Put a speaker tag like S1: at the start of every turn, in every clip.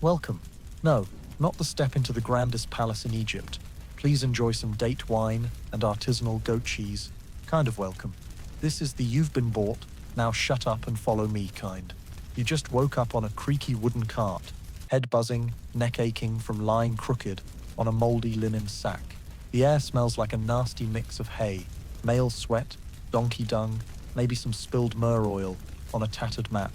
S1: Welcome. No, not the step into the grandest palace in Egypt. Please enjoy some date wine and artisanal goat cheese. Kind of welcome. This is the you've been bought, now shut up and follow me kind. You just woke up on a creaky wooden cart, head buzzing, neck aching from lying crooked on a moldy linen sack. The air smells like a nasty mix of hay, male sweat, donkey dung, maybe some spilled myrrh oil on a tattered mat.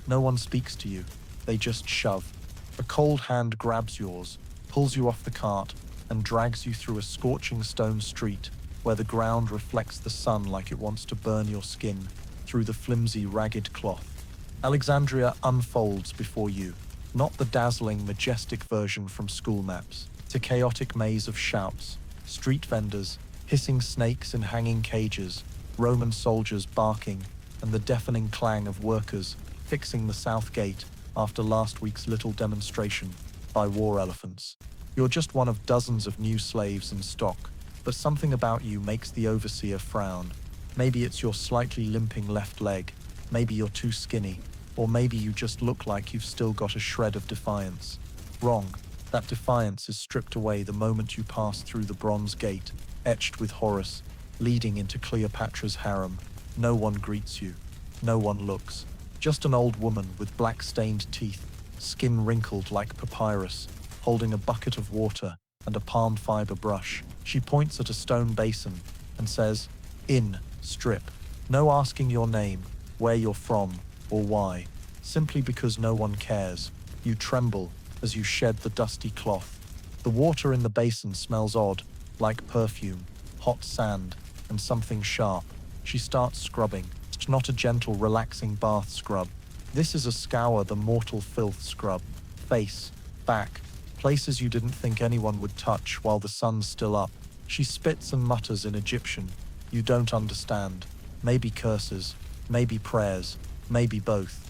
S1: No one speaks to you. They just shove. A cold hand grabs yours, pulls you off the cart, and drags you through a scorching stone street where the ground reflects the sun like it wants to burn your skin through the flimsy, ragged cloth. Alexandria unfolds before you, not the dazzling, majestic version from school maps. It's a chaotic maze of shouts, street vendors, hissing snakes in hanging cages, Roman soldiers barking, and the deafening clang of workers fixing the south gate after last week's little demonstration by war elephants. You're just one of dozens of new slaves in stock, but something about you makes the overseer frown. Maybe it's your slightly limping left leg, maybe you're too skinny, or maybe you just look like you've still got a shred of defiance. Wrong. That defiance is stripped away the moment you pass through the bronze gate, etched with Horus, leading into Cleopatra's harem. No one greets you. No one looks. Just an old woman with black-stained teeth, skin wrinkled like papyrus, holding a bucket of water and a palm fiber brush. She points at a stone basin and says, "In, strip." No asking your name, where you're from, or why. Simply because no one cares. You tremble as you shed the dusty cloth. The water in the basin smells odd, like perfume, hot sand, and something sharp. She starts scrubbing. It's not a gentle, relaxing bath scrub. This is a scour the mortal filth scrub. Face, back, places you didn't think anyone would touch while the sun's still up. She spits and mutters in Egyptian. You don't understand. Maybe curses, maybe prayers, maybe both.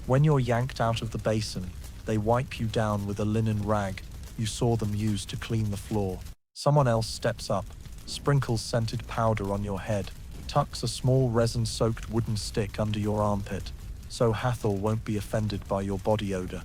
S1: When you're yanked out of the basin, they wipe you down with a linen rag you saw them use to clean the floor. Someone else steps up, sprinkles scented powder on your head, tucks a small resin-soaked wooden stick under your armpit, so Hathor won't be offended by your body odor.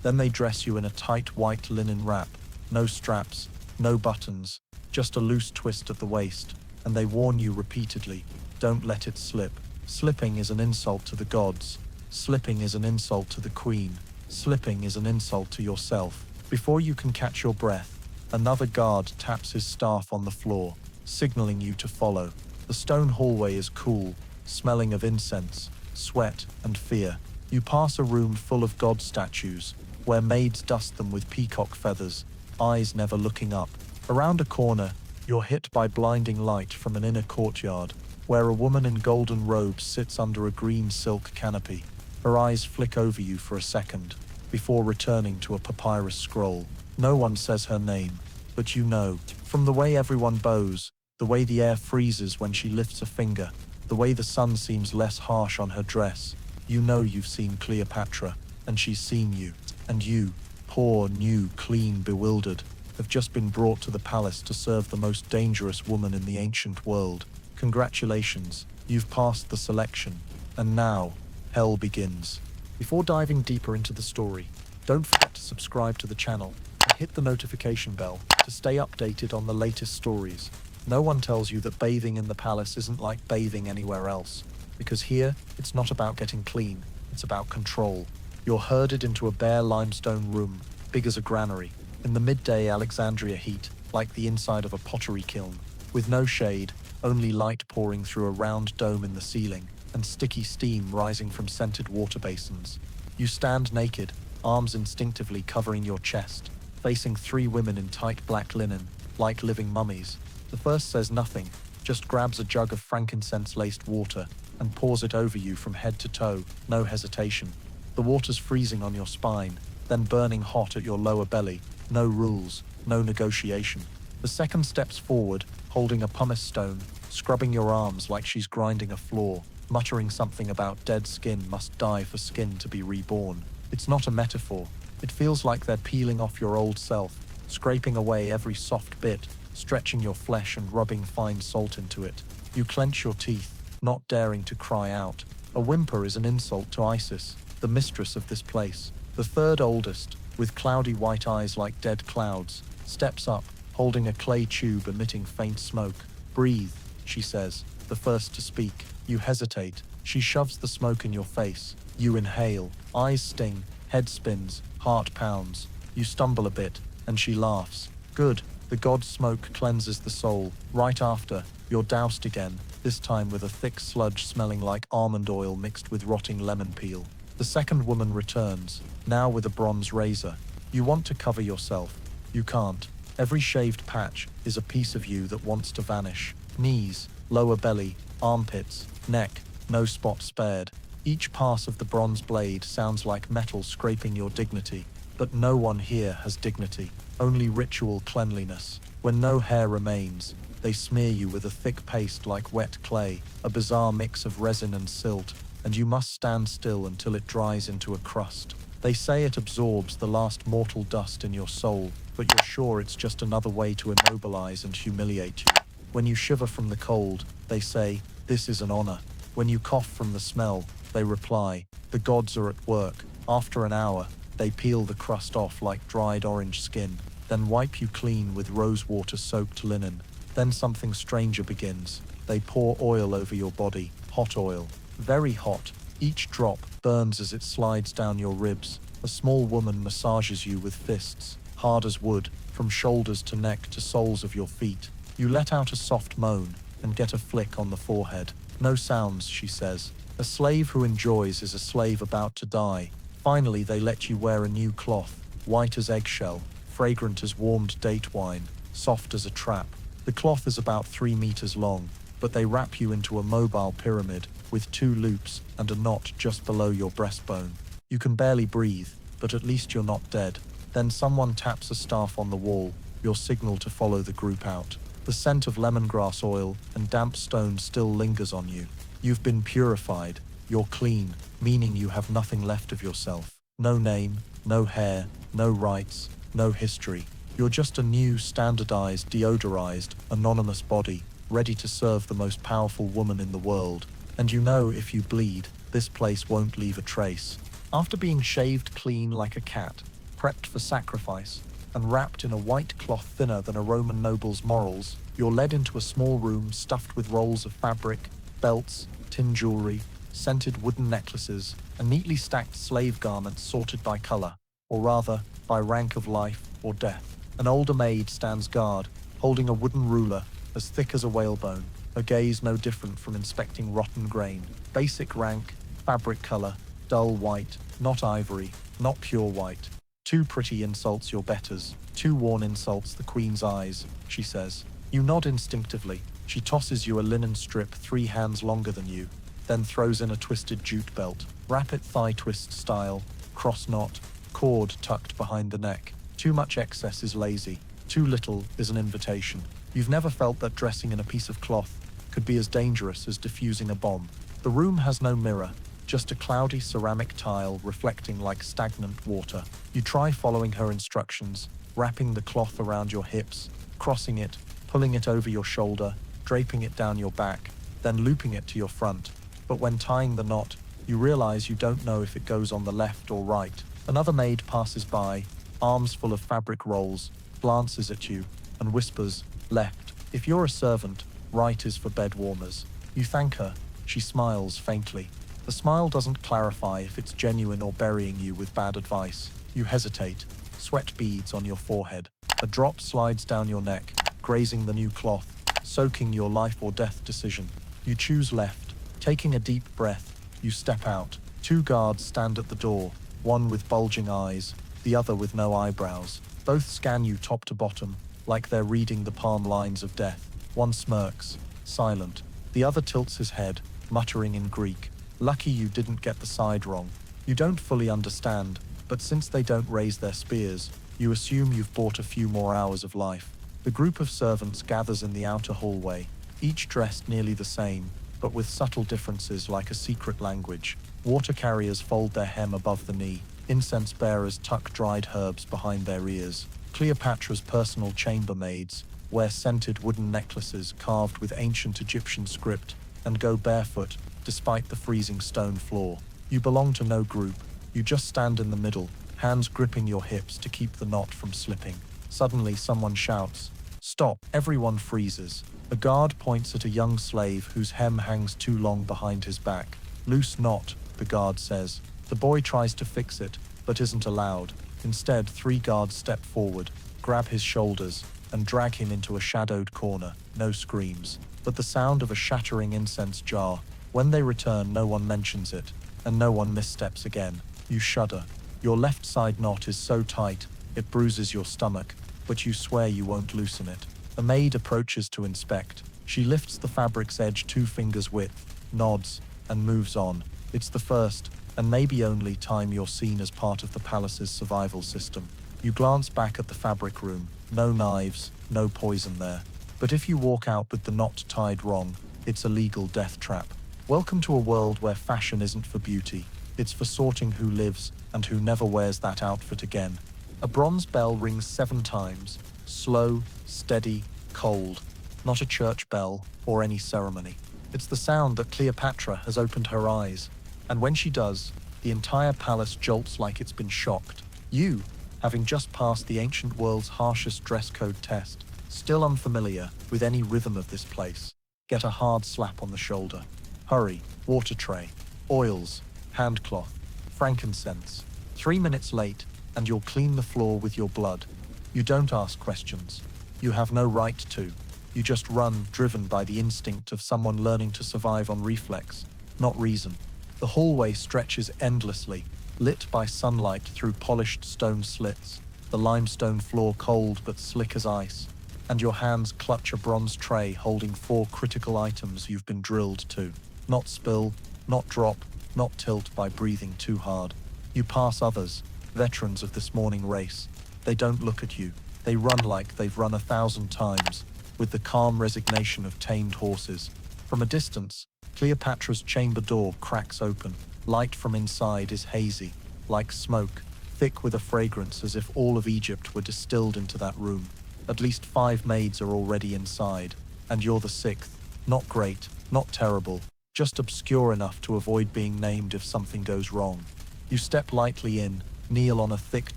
S1: Then they dress you in a tight white linen wrap, no straps, no buttons, just a loose twist at the waist, and they warn you repeatedly, don't let it slip. Slipping is an insult to the gods. Slipping is an insult to the queen. Slipping is an insult to yourself. Before you can catch your breath, another guard taps his staff on the floor, signaling you to follow. The stone hallway is cool, smelling of incense, sweat, and fear. You pass a room full of god statues, where maids dust them with peacock feathers, eyes never looking up. Around a corner, you're hit by blinding light from an inner courtyard, where a woman in golden robes sits under a green silk canopy. Her eyes flick over you for a second, before returning to a papyrus scroll. No one says her name, but you know, from the way everyone bows, the way the air freezes when she lifts a finger, the way the sun seems less harsh on her dress, you know you've seen Cleopatra, and she's seen you. And you, poor, new, clean, bewildered, have just been brought to the palace to serve the most dangerous woman in the ancient world. Congratulations, you've passed the selection, and now, hell begins. Before diving deeper into the story, don't forget to subscribe to the channel and hit the notification bell to stay updated on the latest stories. No one tells you that bathing in the palace isn't like bathing anywhere else, because here, it's not about getting clean, it's about control. You're herded into a bare limestone room, big as a granary, in the midday Alexandria heat, like the inside of a pottery kiln, with no shade, only light pouring through a round dome in the ceiling, and sticky steam rising from scented water basins. You stand naked, arms instinctively covering your chest, facing three women in tight black linen, like living mummies. The first says nothing, just grabs a jug of frankincense-laced water and pours it over you from head to toe, no hesitation. The water's freezing on your spine, then burning hot at your lower belly. No rules, no negotiation. The second steps forward, holding a pumice stone, scrubbing your arms like she's grinding a floor, muttering something about dead skin must die for skin to be reborn. It's not a metaphor. It feels like they're peeling off your old self, scraping away every soft bit, stretching your flesh and rubbing fine salt into it. You clench your teeth, not daring to cry out. A whimper is an insult to Isis, the mistress of this place. The third oldest, with cloudy white eyes like dead clouds, steps up, holding a clay tube emitting faint smoke. "Breathe," she says, the first to speak. You hesitate. She shoves the smoke in your face. You inhale. Eyes sting, head spins, heart pounds. You stumble a bit, and she laughs. "Good. The god's smoke cleanses the soul." Right after, you're doused again, this time with a thick sludge smelling like almond oil mixed with rotting lemon peel. The second woman returns, now with a bronze razor. You want to cover yourself. You can't. Every shaved patch is a piece of you that wants to vanish. Knees, lower belly, armpits, neck, no spot spared. Each pass of the bronze blade sounds like metal scraping your dignity. But no one here has dignity, only ritual cleanliness. When no hair remains, they smear you with a thick paste like wet clay, a bizarre mix of resin and silt, and you must stand still until it dries into a crust. They say it absorbs the last mortal dust in your soul, but you're sure it's just another way to immobilize and humiliate you. When you shiver from the cold, they say, "This is an honor." When you cough from the smell, they reply, "The gods are at work." After an hour, they peel the crust off like dried orange skin, then wipe you clean with rosewater-soaked linen. Then something stranger begins. They pour oil over your body, hot oil, very hot. Each drop burns as it slides down your ribs. A small woman massages you with fists, hard as wood, from shoulders to neck to soles of your feet. You let out a soft moan and get a flick on the forehead. "No sounds," she says. "A slave who enjoys is a slave about to die." Finally, they let you wear a new cloth, white as eggshell, fragrant as warmed date wine, soft as a trap. The cloth is about 3 meters long, but they wrap you into a mobile pyramid with 2 loops and a knot just below your breastbone. You can barely breathe, but at least you're not dead. Then someone taps a staff on the wall, your signal to follow the group out. The scent of lemongrass oil and damp stone still lingers on you. You've been purified. You're clean, meaning you have nothing left of yourself. No name, no hair, no rights, no history. You're just a new, standardized, deodorized, anonymous body, ready to serve the most powerful woman in the world. And you know if you bleed, this place won't leave a trace. After being shaved clean like a cat, prepped for sacrifice, and wrapped in a white cloth thinner than a Roman noble's morals, you're led into a small room stuffed with rolls of fabric, belts, tin jewelry, scented wooden necklaces, and neatly stacked slave garments sorted by color, or rather, by rank of life or death. An older maid stands guard, holding a wooden ruler as thick as a whalebone, her gaze no different from inspecting rotten grain. Basic rank, fabric color, dull white, not ivory, not pure white. "Too pretty insults your betters, too worn insults the queen's eyes," she says. You nod instinctively. She tosses you a linen strip 3 hands longer than you, then throws in a twisted jute belt, rapid thigh twist style, cross knot, cord tucked behind the neck. Too much excess is lazy, too little is an invitation. You've never felt that dressing in a piece of cloth could be as dangerous as defusing a bomb. The room has no mirror, just a cloudy ceramic tile reflecting like stagnant water. You try following her instructions, wrapping the cloth around your hips, crossing it, pulling it over your shoulder, draping it down your back, then looping it to your front. But when tying the knot, you realize you don't know if it goes on the left or right. Another maid passes by, arms full of fabric rolls, glances at you, and whispers, "Left." If you're a servant, right is for bed warmers. You thank her. She smiles faintly. The smile doesn't clarify if it's genuine or burying you with bad advice. You hesitate, sweat beads on your forehead. A drop slides down your neck, grazing the new cloth, soaking your life or death decision. You choose left. Taking a deep breath, you step out. 2 guards stand at the door, one with bulging eyes, the other with no eyebrows. Both scan you top to bottom, like they're reading the palm lines of death. One smirks, silent. The other tilts his head, muttering in Greek. Lucky you didn't get the side wrong. You don't fully understand, but since they don't raise their spears, you assume you've bought a few more hours of life. The group of servants gathers in the outer hallway, each dressed nearly the same, but with subtle differences like a secret language. Water carriers fold their hem above the knee. Incense bearers tuck dried herbs behind their ears. Cleopatra's personal chambermaids wear scented wooden necklaces carved with ancient Egyptian script and go barefoot, despite the freezing stone floor. You belong to no group. You just stand in the middle, hands gripping your hips to keep the knot from slipping. Suddenly, someone shouts, "Stop!" Everyone freezes. A guard points at a young slave whose hem hangs too long behind his back. "Loose knot," the guard says. The boy tries to fix it, but isn't allowed. Instead, 3 guards step forward, grab his shoulders, and drag him into a shadowed corner. No screams, but the sound of a shattering incense jar. When they return, no one mentions it, and no one missteps again. You shudder. Your left side knot is so tight, it bruises your stomach, but you swear you won't loosen it. A maid approaches to inspect. She lifts the fabric's edge 2 fingers width, nods, and moves on. It's the first, and maybe only, time you're seen as part of the palace's survival system. You glance back at the fabric room. No knives, no poison there. But if you walk out with the knot tied wrong, it's a legal death trap. Welcome to a world where fashion isn't for beauty. It's for sorting who lives and who never wears that outfit again. A bronze bell rings 7 times. Slow, steady, cold. Not a church bell or any ceremony. It's the sound that Cleopatra has opened her eyes. And when she does, the entire palace jolts like it's been shocked. You, having just passed the ancient world's harshest dress code test, still unfamiliar with any rhythm of this place, get a hard slap on the shoulder. Hurry, water tray, oils, handcloth, frankincense. 3 minutes late, and you'll clean the floor with your blood. You don't ask questions. You have no right to. You just run, driven by the instinct of someone learning to survive on reflex, not reason. The hallway stretches endlessly, lit by sunlight through polished stone slits, the limestone floor cold but slick as ice, and your hands clutch a bronze tray holding 4 critical items you've been drilled to. Not spill, not drop, not tilt by breathing too hard. You pass others, veterans of this morning race. They don't look at you. They run like they've run 1,000 times, with the calm resignation of tamed horses. From a distance, Cleopatra's chamber door cracks open. Light from inside is hazy, like smoke, thick with a fragrance as if all of Egypt were distilled into that room. At least 5 maids are already inside, and you're the 6th. Not great, not terrible, just obscure enough to avoid being named if something goes wrong. You step lightly in, kneel on a thick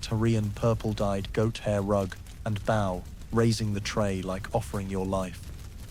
S1: Tyrian purple-dyed goat hair rug, and bow, raising the tray like offering your life.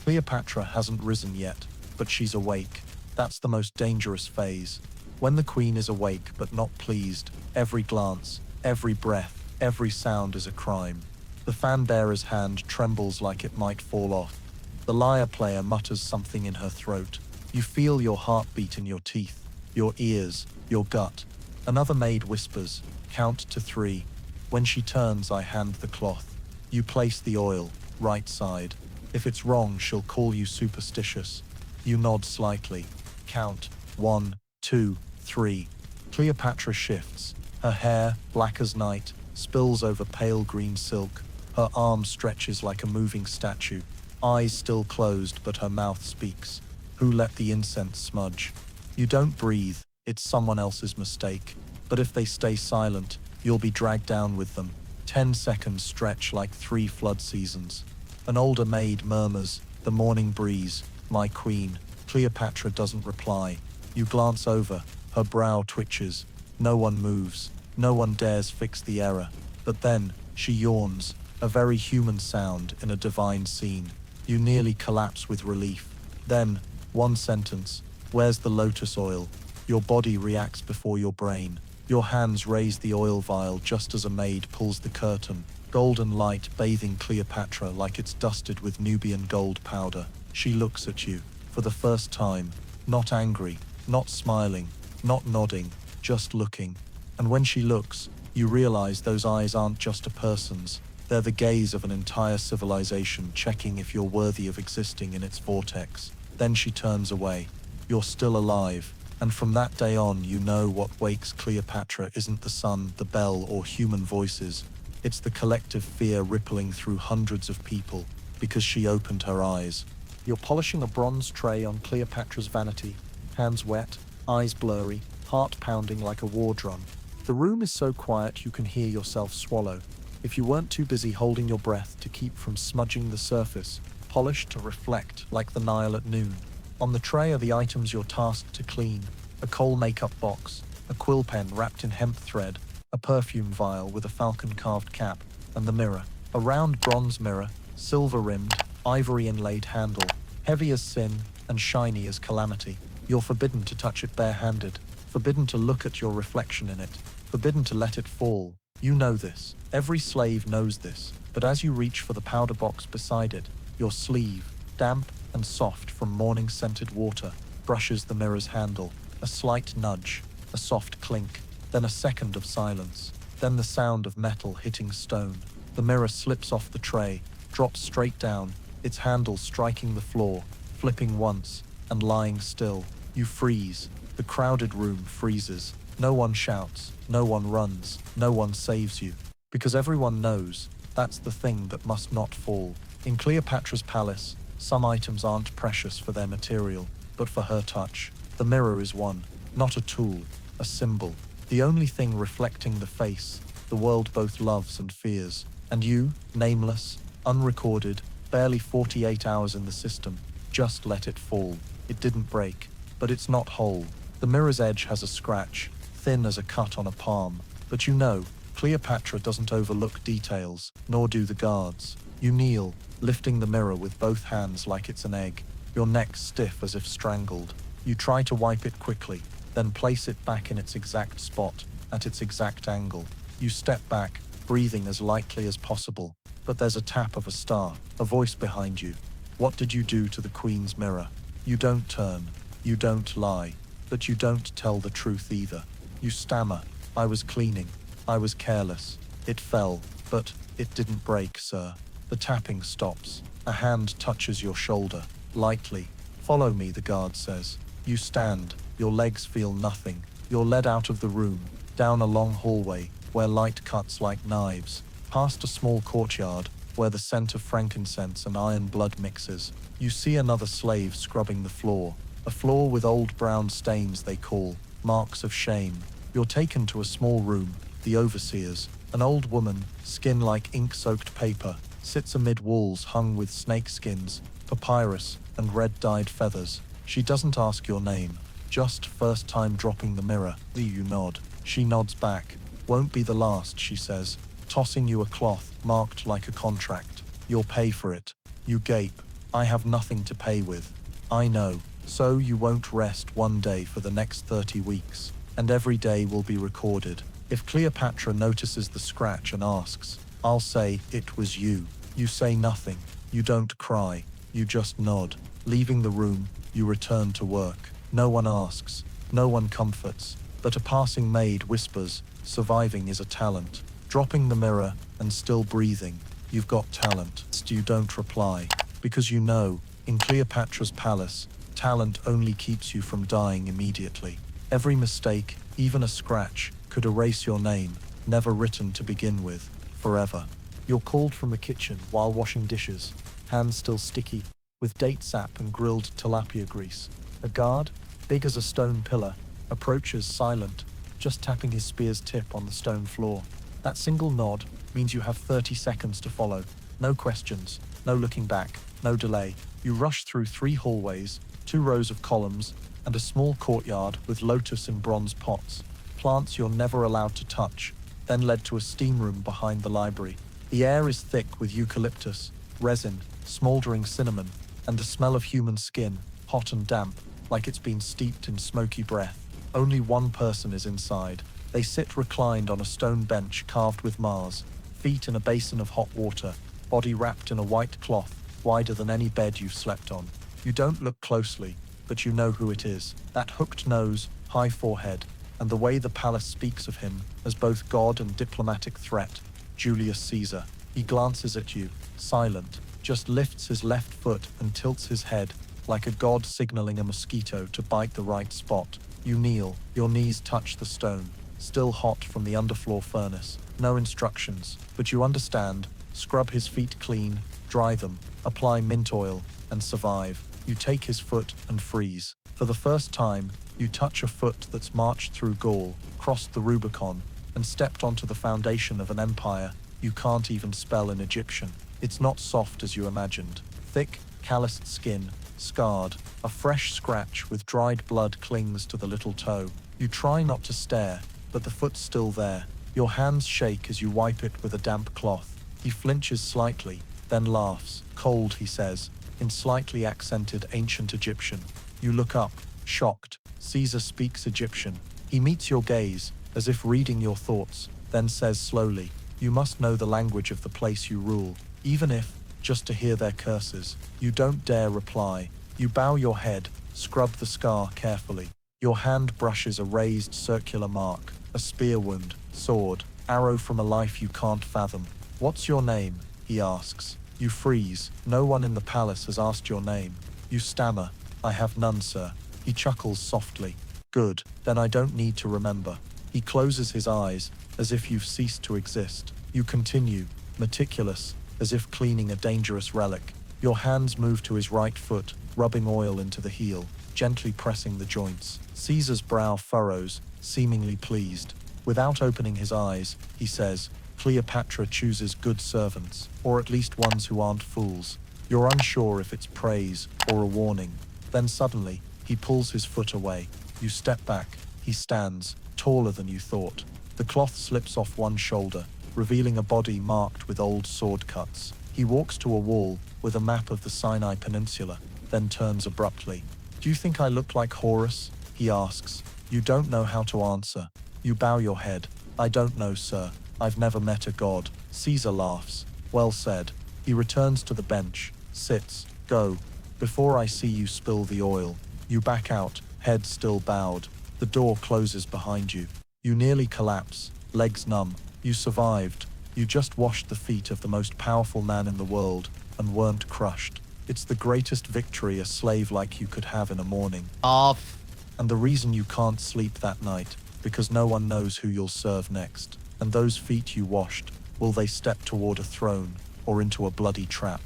S1: Cleopatra hasn't risen yet, but she's awake. That's the most dangerous phase. When the queen is awake but not pleased, every glance, every breath, every sound is a crime. The fan-bearer's hand trembles like it might fall off. The lyre player mutters something in her throat. You feel your heartbeat in your teeth, your ears, your gut. Another maid whispers, "Count to 3. When she turns, I hand the cloth. You place the oil, right side. If it's wrong, she'll call you superstitious." You nod slightly. Count. 1, 2, 3. Cleopatra shifts. Her hair, black as night, spills over pale green silk. Her arm stretches like a moving statue. Eyes still closed, but her mouth speaks. Who let the incense smudge? You don't breathe. It's someone else's mistake. But if they stay silent, you'll be dragged down with them. 10 seconds stretch like 3 flood seasons. An older maid murmurs, "The morning breeze, my queen." Cleopatra doesn't reply. You glance over. Her brow twitches. No one moves. No one dares fix the error. But then, she yawns, a very human sound in a divine scene. You nearly collapse with relief. Then, one sentence, "Where's the lotus oil?" Your body reacts before your brain. Your hands raise the oil vial just as a maid pulls the curtain, golden light bathing Cleopatra like it's dusted with Nubian gold powder. She looks at you, for the first time, not angry, not smiling, not nodding, just looking. And when she looks, you realize those eyes aren't just a person's. They're the gaze of an entire civilization checking if you're worthy of existing in its vortex. Then she turns away. You're still alive. And from that day on, you know what wakes Cleopatra isn't the sun, the bell, or human voices. It's the collective fear rippling through hundreds of people, because she opened her eyes. You're polishing a bronze tray on Cleopatra's vanity, hands wet, eyes blurry, heart pounding like a war drum. The room is so quiet you can hear yourself swallow. If you weren't too busy holding your breath to keep from smudging the surface, polished to reflect like the Nile at noon. On the tray are the items you're tasked to clean: a kohl makeup box, a quill pen wrapped in hemp thread, a a perfume vial with a falcon-carved cap, and the mirror. A round bronze mirror, silver-rimmed, ivory-inlaid handle, heavy as sin and shiny as calamity. You're forbidden to touch it bare-handed, forbidden to look at your reflection in it, forbidden to let it fall. You know this. Every slave knows this. But as you reach for the powder box beside it, your sleeve, damp and soft from morning-scented water, brushes the mirror's handle. A slight nudge, a soft clink, then a second of silence, then the sound of metal hitting stone. The mirror slips off the tray, drops straight down, its handle striking the floor, flipping once, and lying still. You freeze. The crowded room freezes. No one shouts, no one runs, no one saves you. Because everyone knows, that's the thing that must not fall. In Cleopatra's palace, some items aren't precious for their material, but for her touch. The mirror is one, not a tool, a symbol. The only thing reflecting the face the world both loves and fears. And you, nameless, unrecorded, barely 48 hours in the system, just let it fall. It didn't break, but it's not whole. The mirror's edge has a scratch, thin as a cut on a palm. But you know, Cleopatra doesn't overlook details, nor do the guards. You kneel, lifting the mirror with both hands like it's an egg, your neck stiff as if strangled. You try to wipe it quickly, then place it back in its exact spot, at its exact angle. You step back, breathing as lightly as possible, but there's a tap of a star, a voice behind you. What did you do to the Queen's mirror? You don't turn, you don't lie, but you don't tell the truth either. You stammer, I was cleaning, I was careless. It fell, but it didn't break, sir. The tapping stops. A hand touches your shoulder, lightly. Follow me, the guard says. You stand, your legs feel nothing. You're led out of the room, down a long hallway, where light cuts like knives, past a small courtyard, where the scent of frankincense and iron blood mixes. You see another slave scrubbing the floor, a floor with old brown stains they call, marks of shame. You're taken to a small room, the overseer's. An old woman, skin like ink-soaked paper, sits amid walls hung with snake skins, papyrus, and red-dyed feathers. She doesn't ask your name, just first time dropping the mirror. You nod. She nods back. Won't be the last, she says, tossing you a cloth marked like a contract. You'll pay for it. You gape. I have nothing to pay with. I know. So you won't rest one day for the next 30 weeks, and every day will be recorded. If Cleopatra notices the scratch and asks, I'll say, it was you. You say nothing. You don't cry. You just nod. Leaving the room, you return to work. No one asks. No one comforts. But a passing maid whispers, surviving is a talent. Dropping the mirror and still breathing. You've got talent. You don't reply. Because you know, in Cleopatra's palace, talent only keeps you from dying immediately. Every mistake, even a scratch, could erase your name, never written to begin with, forever. You're called from the kitchen while washing dishes, hands still sticky, with date sap and grilled tilapia grease. A guard, big as a stone pillar, approaches silent, just tapping his spear's tip on the stone floor. That single nod means you have 30 seconds to follow. No questions, no looking back, no delay. You rush through 3 hallways, 2 rows of columns, and a small courtyard with lotus in bronze pots, plants you're never allowed to touch, then led to a steam room behind the library. The air is thick with eucalyptus, resin, smoldering cinnamon, and the smell of human skin, hot and damp, like it's been steeped in smoky breath. Only one person is inside. They sit reclined on a stone bench carved with Mars, feet in a basin of hot water, body wrapped in a white cloth, wider than any bed you've slept on. You don't look closely, but you know who it is. That hooked nose, high forehead, and the way the palace speaks of him as both god and diplomatic threat, Julius Caesar. He glances at you, silent, just lifts his left foot and tilts his head, like a god signaling a mosquito to bite the right spot. You kneel, your knees touch the stone, still hot from the underfloor furnace. No instructions, but you understand. Scrub his feet clean, dry them, apply mint oil, and survive. You take his foot and freeze. For the first time, you touch a foot that's marched through Gaul, crossed the Rubicon, and stepped onto the foundation of an empire you can't even spell in Egyptian. It's not soft as you imagined. Thick, calloused skin, scarred, a fresh scratch with dried blood clings to the little toe. You try not to stare, but the foot's still there. Your hands shake as you wipe it with a damp cloth. He flinches slightly, then laughs. Cold, he says, in slightly accented ancient Egyptian. You look up, shocked. Caesar speaks Egyptian. He meets your gaze, as if reading your thoughts, then says slowly, "You must know the language of the place you rule, even if, just to hear their curses." You don't dare reply. You bow your head, scrub the scar carefully. Your hand brushes a raised circular mark, a spear wound, sword, arrow from a life you can't fathom. "What's your name?" he asks. You freeze. No one in the palace has asked your name. You stammer, "I have none, sir." He chuckles softly. "Good, then I don't need to remember." He closes his eyes, as if you've ceased to exist. You continue, meticulous, as if cleaning a dangerous relic. Your hands move to his right foot, rubbing oil into the heel, gently pressing the joints. Caesar's brow furrows, seemingly pleased. Without opening his eyes, he says, "Cleopatra chooses good servants, or at least ones who aren't fools." You're unsure if it's praise or a warning. Then suddenly, he pulls his foot away. You step back. He stands, taller than you thought. The cloth slips off one shoulder, revealing a body marked with old sword cuts. He walks to a wall with a map of the Sinai Peninsula, then turns abruptly. "Do you think I look like Horus?" he asks. You don't know how to answer. You bow your head. "I don't know, sir. I've never met a god." Caesar laughs. "Well said." He returns to the bench, sits. "Go, before I see you spill the oil." You back out, head still bowed. The door closes behind you. You nearly collapse, legs numb. You survived. You just washed the feet of the most powerful man in the world and weren't crushed. It's the greatest victory a slave like you could have in a morning.
S2: Off.
S1: And the reason you can't sleep that night, because no one knows who you'll serve next. And those feet you washed, will they step toward a throne or into a bloody trap?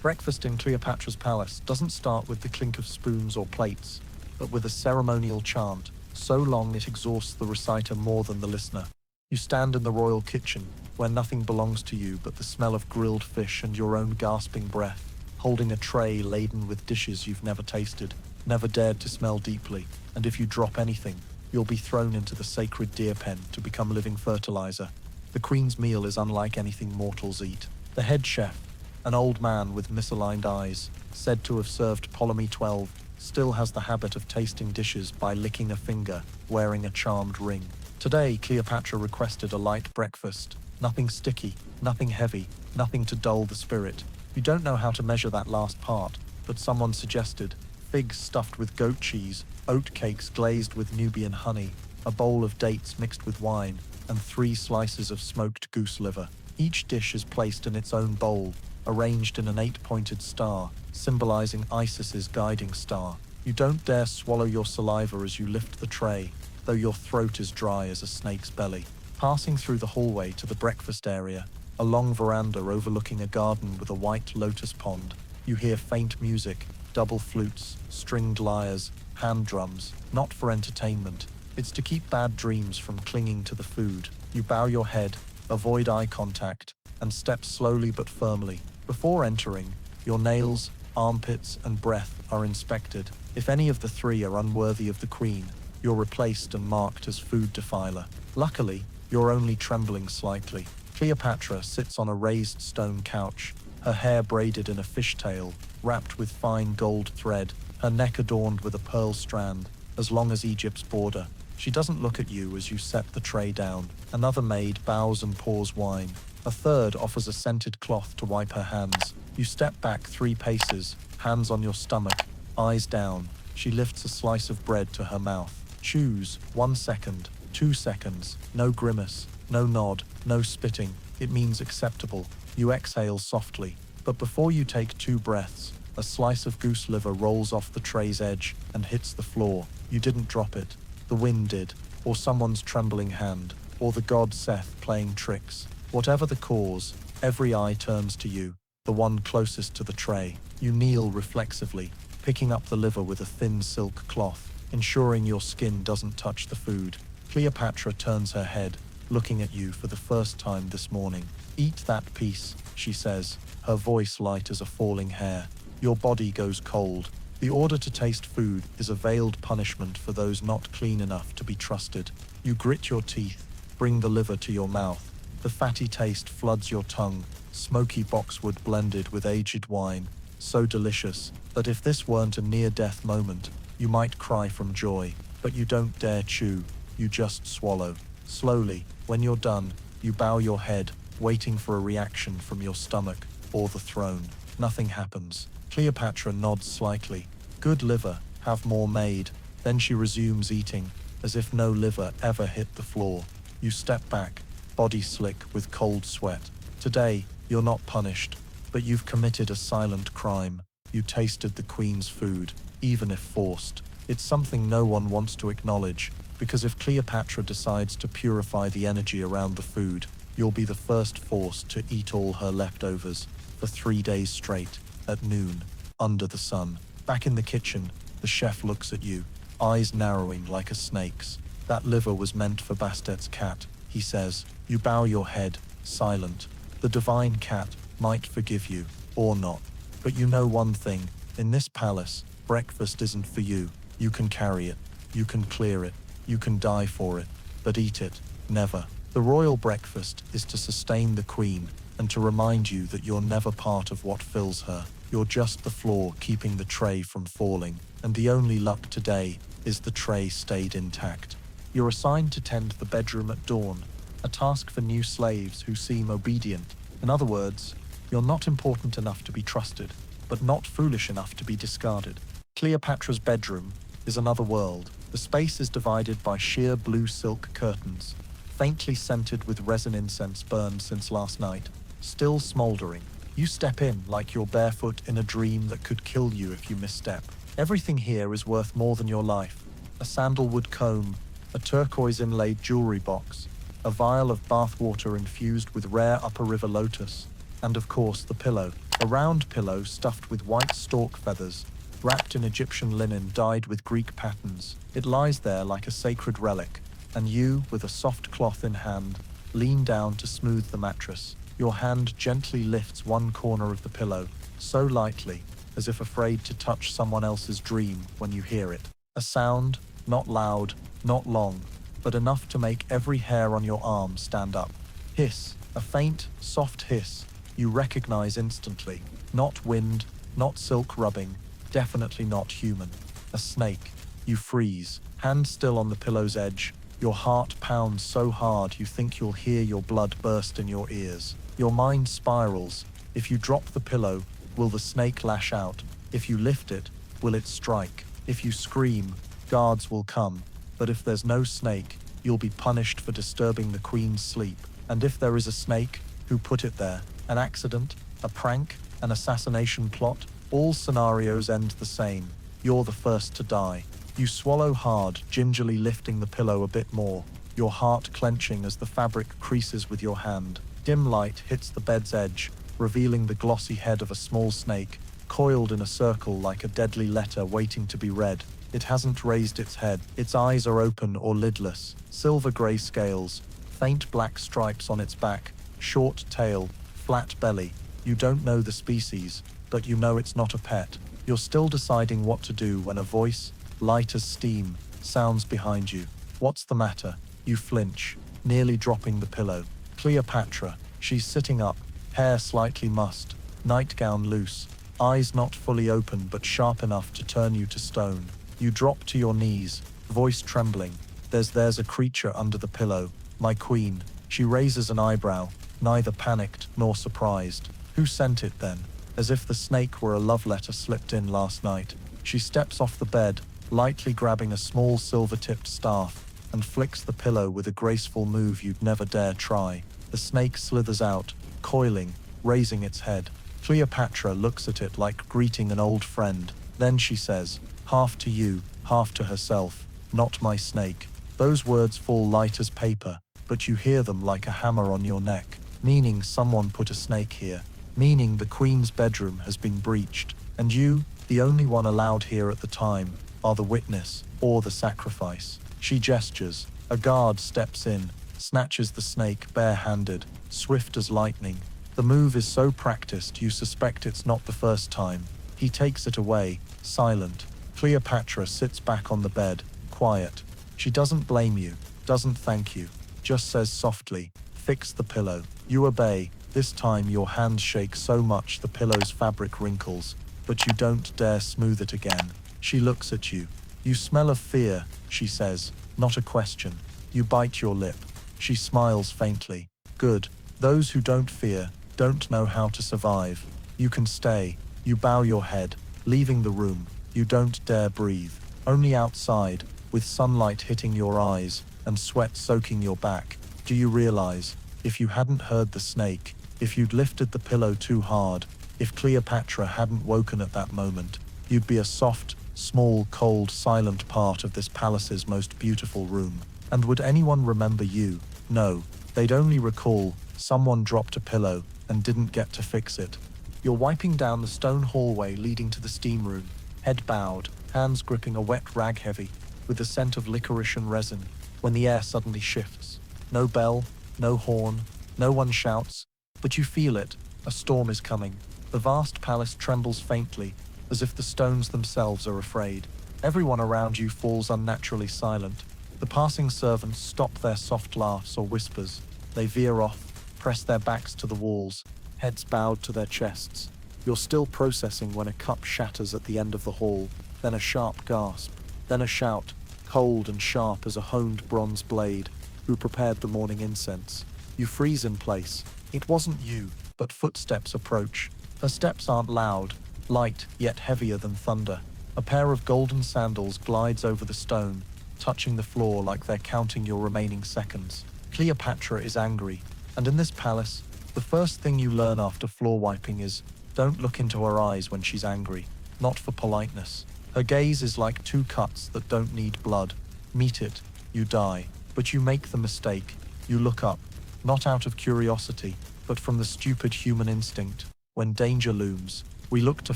S1: Breakfast in Cleopatra's palace doesn't start with the clink of spoons or plates, but with a ceremonial chant, so long it exhausts the reciter more than the listener. You stand in the royal kitchen, where nothing belongs to you but the smell of grilled fish and your own gasping breath, holding a tray laden with dishes you've never tasted, never dared to smell deeply, and if you drop anything, you'll be thrown into the sacred deer pen to become living fertilizer. The queen's meal is unlike anything mortals eat. The head chef, an old man with misaligned eyes, said to have served Ptolemy XII, still has the habit of tasting dishes by licking a finger, wearing a charmed ring. Today, Cleopatra requested a light breakfast. Nothing sticky, nothing heavy, nothing to dull the spirit. You don't know how to measure that last part, but someone suggested figs stuffed with goat cheese, oat cakes glazed with Nubian honey, a bowl of dates mixed with wine, and 3 slices of smoked goose liver. Each dish is placed in its own bowl, arranged in an 8-pointed star, symbolizing Isis's guiding star. You don't dare swallow your saliva as you lift the tray, though your throat is dry as a snake's belly. Passing through the hallway to the breakfast area, a long veranda overlooking a garden with a white lotus pond, you hear faint music, double flutes, stringed lyres, hand drums, not for entertainment. It's to keep bad dreams from clinging to the food. You bow your head, avoid eye contact, and step slowly but firmly. Before entering, your nails, armpits, and breath are inspected. If any of the 3 are unworthy of the queen, you're replaced and marked as food defiler. Luckily, you're only trembling slightly. Cleopatra sits on a raised stone couch, her hair braided in a fishtail, wrapped with fine gold thread, her neck adorned with a pearl strand, as long as Egypt's border. She doesn't look at you as you set the tray down. Another maid bows and pours wine. A third offers a scented cloth to wipe her hands. You step back 3 paces, hands on your stomach, eyes down. She lifts a slice of bread to her mouth. Choose. 1 second, 2 seconds, no grimace, no nod, no spitting. It means acceptable. You exhale softly, but before you take 2 breaths, a slice of goose liver rolls off the tray's edge and hits the floor. You didn't drop it. The wind did, or someone's trembling hand, or the god Seth playing tricks. Whatever the cause, every eye turns to you, the one closest to the tray. You kneel reflexively, picking up the liver with a thin silk cloth, ensuring your skin doesn't touch the food. Cleopatra turns her head, looking at you for the first time this morning. "Eat that piece," she says, her voice light as a falling hair. Your body goes cold. The order to taste food is a veiled punishment for those not clean enough to be trusted. You grit your teeth, Bring the liver to your mouth. The fatty taste floods your tongue, smoky boxwood blended with aged wine, so delicious that if this weren't a near-death moment, you might cry from joy. But you don't dare chew, you just swallow. Slowly, when you're done, you bow your head, waiting for a reaction from your stomach or the throne. Nothing happens. Cleopatra nods slightly. Good liver, have more made. Then she resumes eating, as if no liver ever hit the floor. You step back, body slick with cold sweat. Today, you're not punished, but you've committed a silent crime. You tasted the queen's food, even if forced. It's something no one wants to acknowledge, because if Cleopatra decides to purify the energy around the food, you'll be the first forced to eat all her leftovers for 3 days straight, at noon, under the sun. Back in the kitchen, the chef looks at you, eyes narrowing like a snake's. That liver was meant for Bastet's cat, he says. You bow your head, silent. The divine cat might forgive you, or not. But you know one thing, in this palace, breakfast isn't for you. You can carry it, you can clear it, you can die for it, but eat it, never. The royal breakfast is to sustain the queen, and to remind you that you're never part of what fills her. You're just the floor keeping the tray from falling, and the only luck today is the tray stayed intact. You're assigned to tend the bedroom at dawn, a task for new slaves who seem obedient. In other words, you're not important enough to be trusted, but not foolish enough to be discarded. Cleopatra's bedroom is another world. The space is divided by sheer blue silk curtains, faintly scented with resin incense burned since last night, still smoldering. You step in like you're barefoot in a dream that could kill you if you misstep. Everything here is worth more than your life. A sandalwood comb, a turquoise inlaid jewelry box, a vial of bath water infused with rare upper river lotus, and of course the pillow, a round pillow stuffed with white stork feathers, wrapped in Egyptian linen dyed with Greek patterns. It lies there like a sacred relic, and you, with a soft cloth in hand, lean down to smooth the mattress. Your hand gently lifts one corner of the pillow, so lightly, as if afraid to touch someone else's dream when you hear it. A sound, not loud, not long, but enough to make every hair on your arm stand up. Hiss, a faint, soft hiss, you recognize instantly. Not wind, not silk rubbing, definitely not human. A snake. You freeze, hand still on the pillow's edge. Your heart pounds so hard you think you'll hear your blood burst in your ears. Your mind spirals. If you drop the pillow, will the snake lash out? If you lift it, will it strike? If you scream, guards will come. But if there's no snake, you'll be punished for disturbing the queen's sleep. And if there is a snake, who put it there? An accident? A prank? An assassination plot? All scenarios end the same. You're the first to die. You swallow hard, gingerly lifting the pillow a bit more, your heart clenching as the fabric creases with your hand. Dim light hits the bed's edge, revealing the glossy head of a small snake, coiled in a circle like a deadly letter waiting to be read. It hasn't raised its head. Its eyes are open or lidless, silver-gray scales, faint black stripes on its back, short tail, flat belly. You don't know the species, but you know it's not a pet. You're still deciding what to do when a voice, light as steam, sounds behind you. What's the matter? You flinch, nearly dropping the pillow. Cleopatra. She's sitting up, hair slightly mussed, nightgown loose, eyes not fully open but sharp enough to turn you to stone. You drop to your knees, voice trembling. There's a creature under the pillow. My queen. She raises an eyebrow, neither panicked nor surprised. Who sent it then? As if the snake were a love letter slipped in last night. She steps off the bed, lightly grabbing a small silver-tipped staff, and flicks the pillow with a graceful move you'd never dare try. The snake slithers out, coiling, raising its head. Cleopatra looks at it like greeting an old friend. Then she says, half to you, half to herself, not my snake. Those words fall light as paper, but you hear them like a hammer on your neck, meaning someone put a snake here, meaning the queen's bedroom has been breached, and you, the only one allowed here at the time, are the witness, or the sacrifice. She gestures. A guard steps in, snatches the snake bare-handed, swift as lightning. The move is so practiced you suspect it's not the first time. He takes it away, silent. Cleopatra sits back on the bed, quiet. She doesn't blame you, doesn't thank you. just says softly, "Fix the pillow." You obey. This time your hands shake so much the pillow's fabric wrinkles, but you don't dare smooth it again. She looks at you. "You smell of fear," she says, not a question. You bite your lip. She smiles faintly. "Good. Those who don't fear don't know how to survive. You can stay." You bow your head, leaving the room. You don't dare breathe. Only outside, with sunlight hitting your eyes and sweat soaking your back, do you realize, if you hadn't heard the snake, if you'd lifted the pillow too hard, if Cleopatra hadn't woken at that moment, you'd be a soft, small, cold, silent part of this palace's most beautiful room. And would anyone remember you? No, they'd only recall someone dropped a pillow and didn't get to fix it. You're wiping down the stone hallway leading to the steam room, head bowed, hands gripping a wet rag heavy, with the scent of licorice and resin, when the air suddenly shifts. No bell, no horn, no one shouts, but you feel it. A storm is coming. The vast palace trembles faintly, as if the stones themselves are afraid. Everyone around you falls unnaturally silent. The passing servants stop their soft laughs or whispers. They veer off, press their backs to the walls, heads bowed to their chests. You're still processing when a cup shatters at the end of the hall, then a sharp gasp, then a shout, cold and sharp as a honed bronze blade, who prepared the morning incense. You freeze in place. It wasn't you, but footsteps approach. Her steps aren't loud, light yet heavier than thunder. A pair of golden sandals glides over the stone, touching the floor like they're counting your remaining seconds. Cleopatra is angry, and in this palace, the first thing you learn after floor wiping is, don't look into her eyes when she's angry, not for politeness. Her gaze is like two cuts that don't need blood. Meet it, you die. But you make the mistake. You look up, not out of curiosity, but from the stupid human instinct. When danger looms, we look to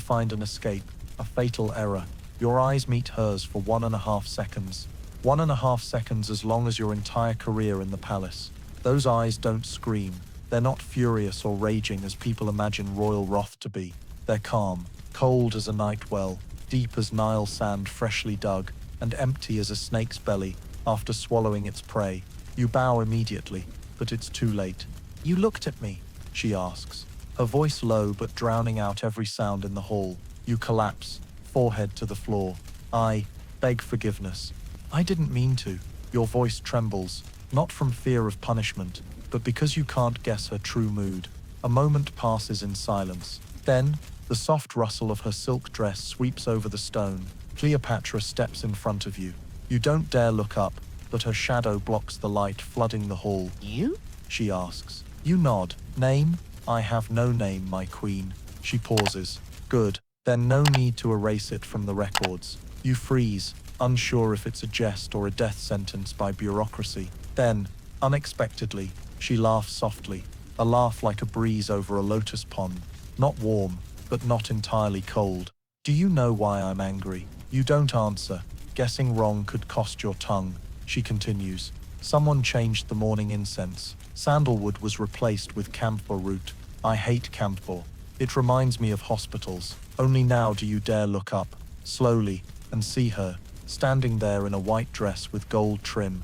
S1: find an escape, a fatal error. Your eyes meet hers for 1.5 seconds. 1.5 seconds as long as your entire career in the palace. Those eyes don't scream. They're not furious or raging as people imagine royal wrath to be. They're calm, cold as a night well, deep as Nile sand freshly dug, and empty as a snake's belly after swallowing its prey. You bow immediately, but it's too late. "You looked at me?" she asks, her voice low but drowning out every sound in the hall. You collapse, forehead to the floor. "I beg forgiveness. I didn't mean to." Your voice trembles, not from fear of punishment, but because you can't guess her true mood. A moment passes in silence. Then, the soft rustle of her silk dress sweeps over the stone. Cleopatra steps in front of you. You don't dare look up, but her shadow blocks the light flooding the hall. "You?" she asks. You nod. "Name? I have no name, my queen." She pauses. "Good. Then no need to erase it from the records." You freeze, unsure if it's a jest or a death sentence by bureaucracy. Then, unexpectedly, she laughs softly, a laugh like a breeze over a lotus pond. Not warm, but not entirely cold. "Do you know why I'm angry?" You don't answer. Guessing wrong could cost your tongue. She continues. "Someone changed the morning incense. Sandalwood was replaced with camphor root. I hate camphor. It reminds me of hospitals. Only now do you dare look up, slowly, and see her, standing there in a white dress with gold trim.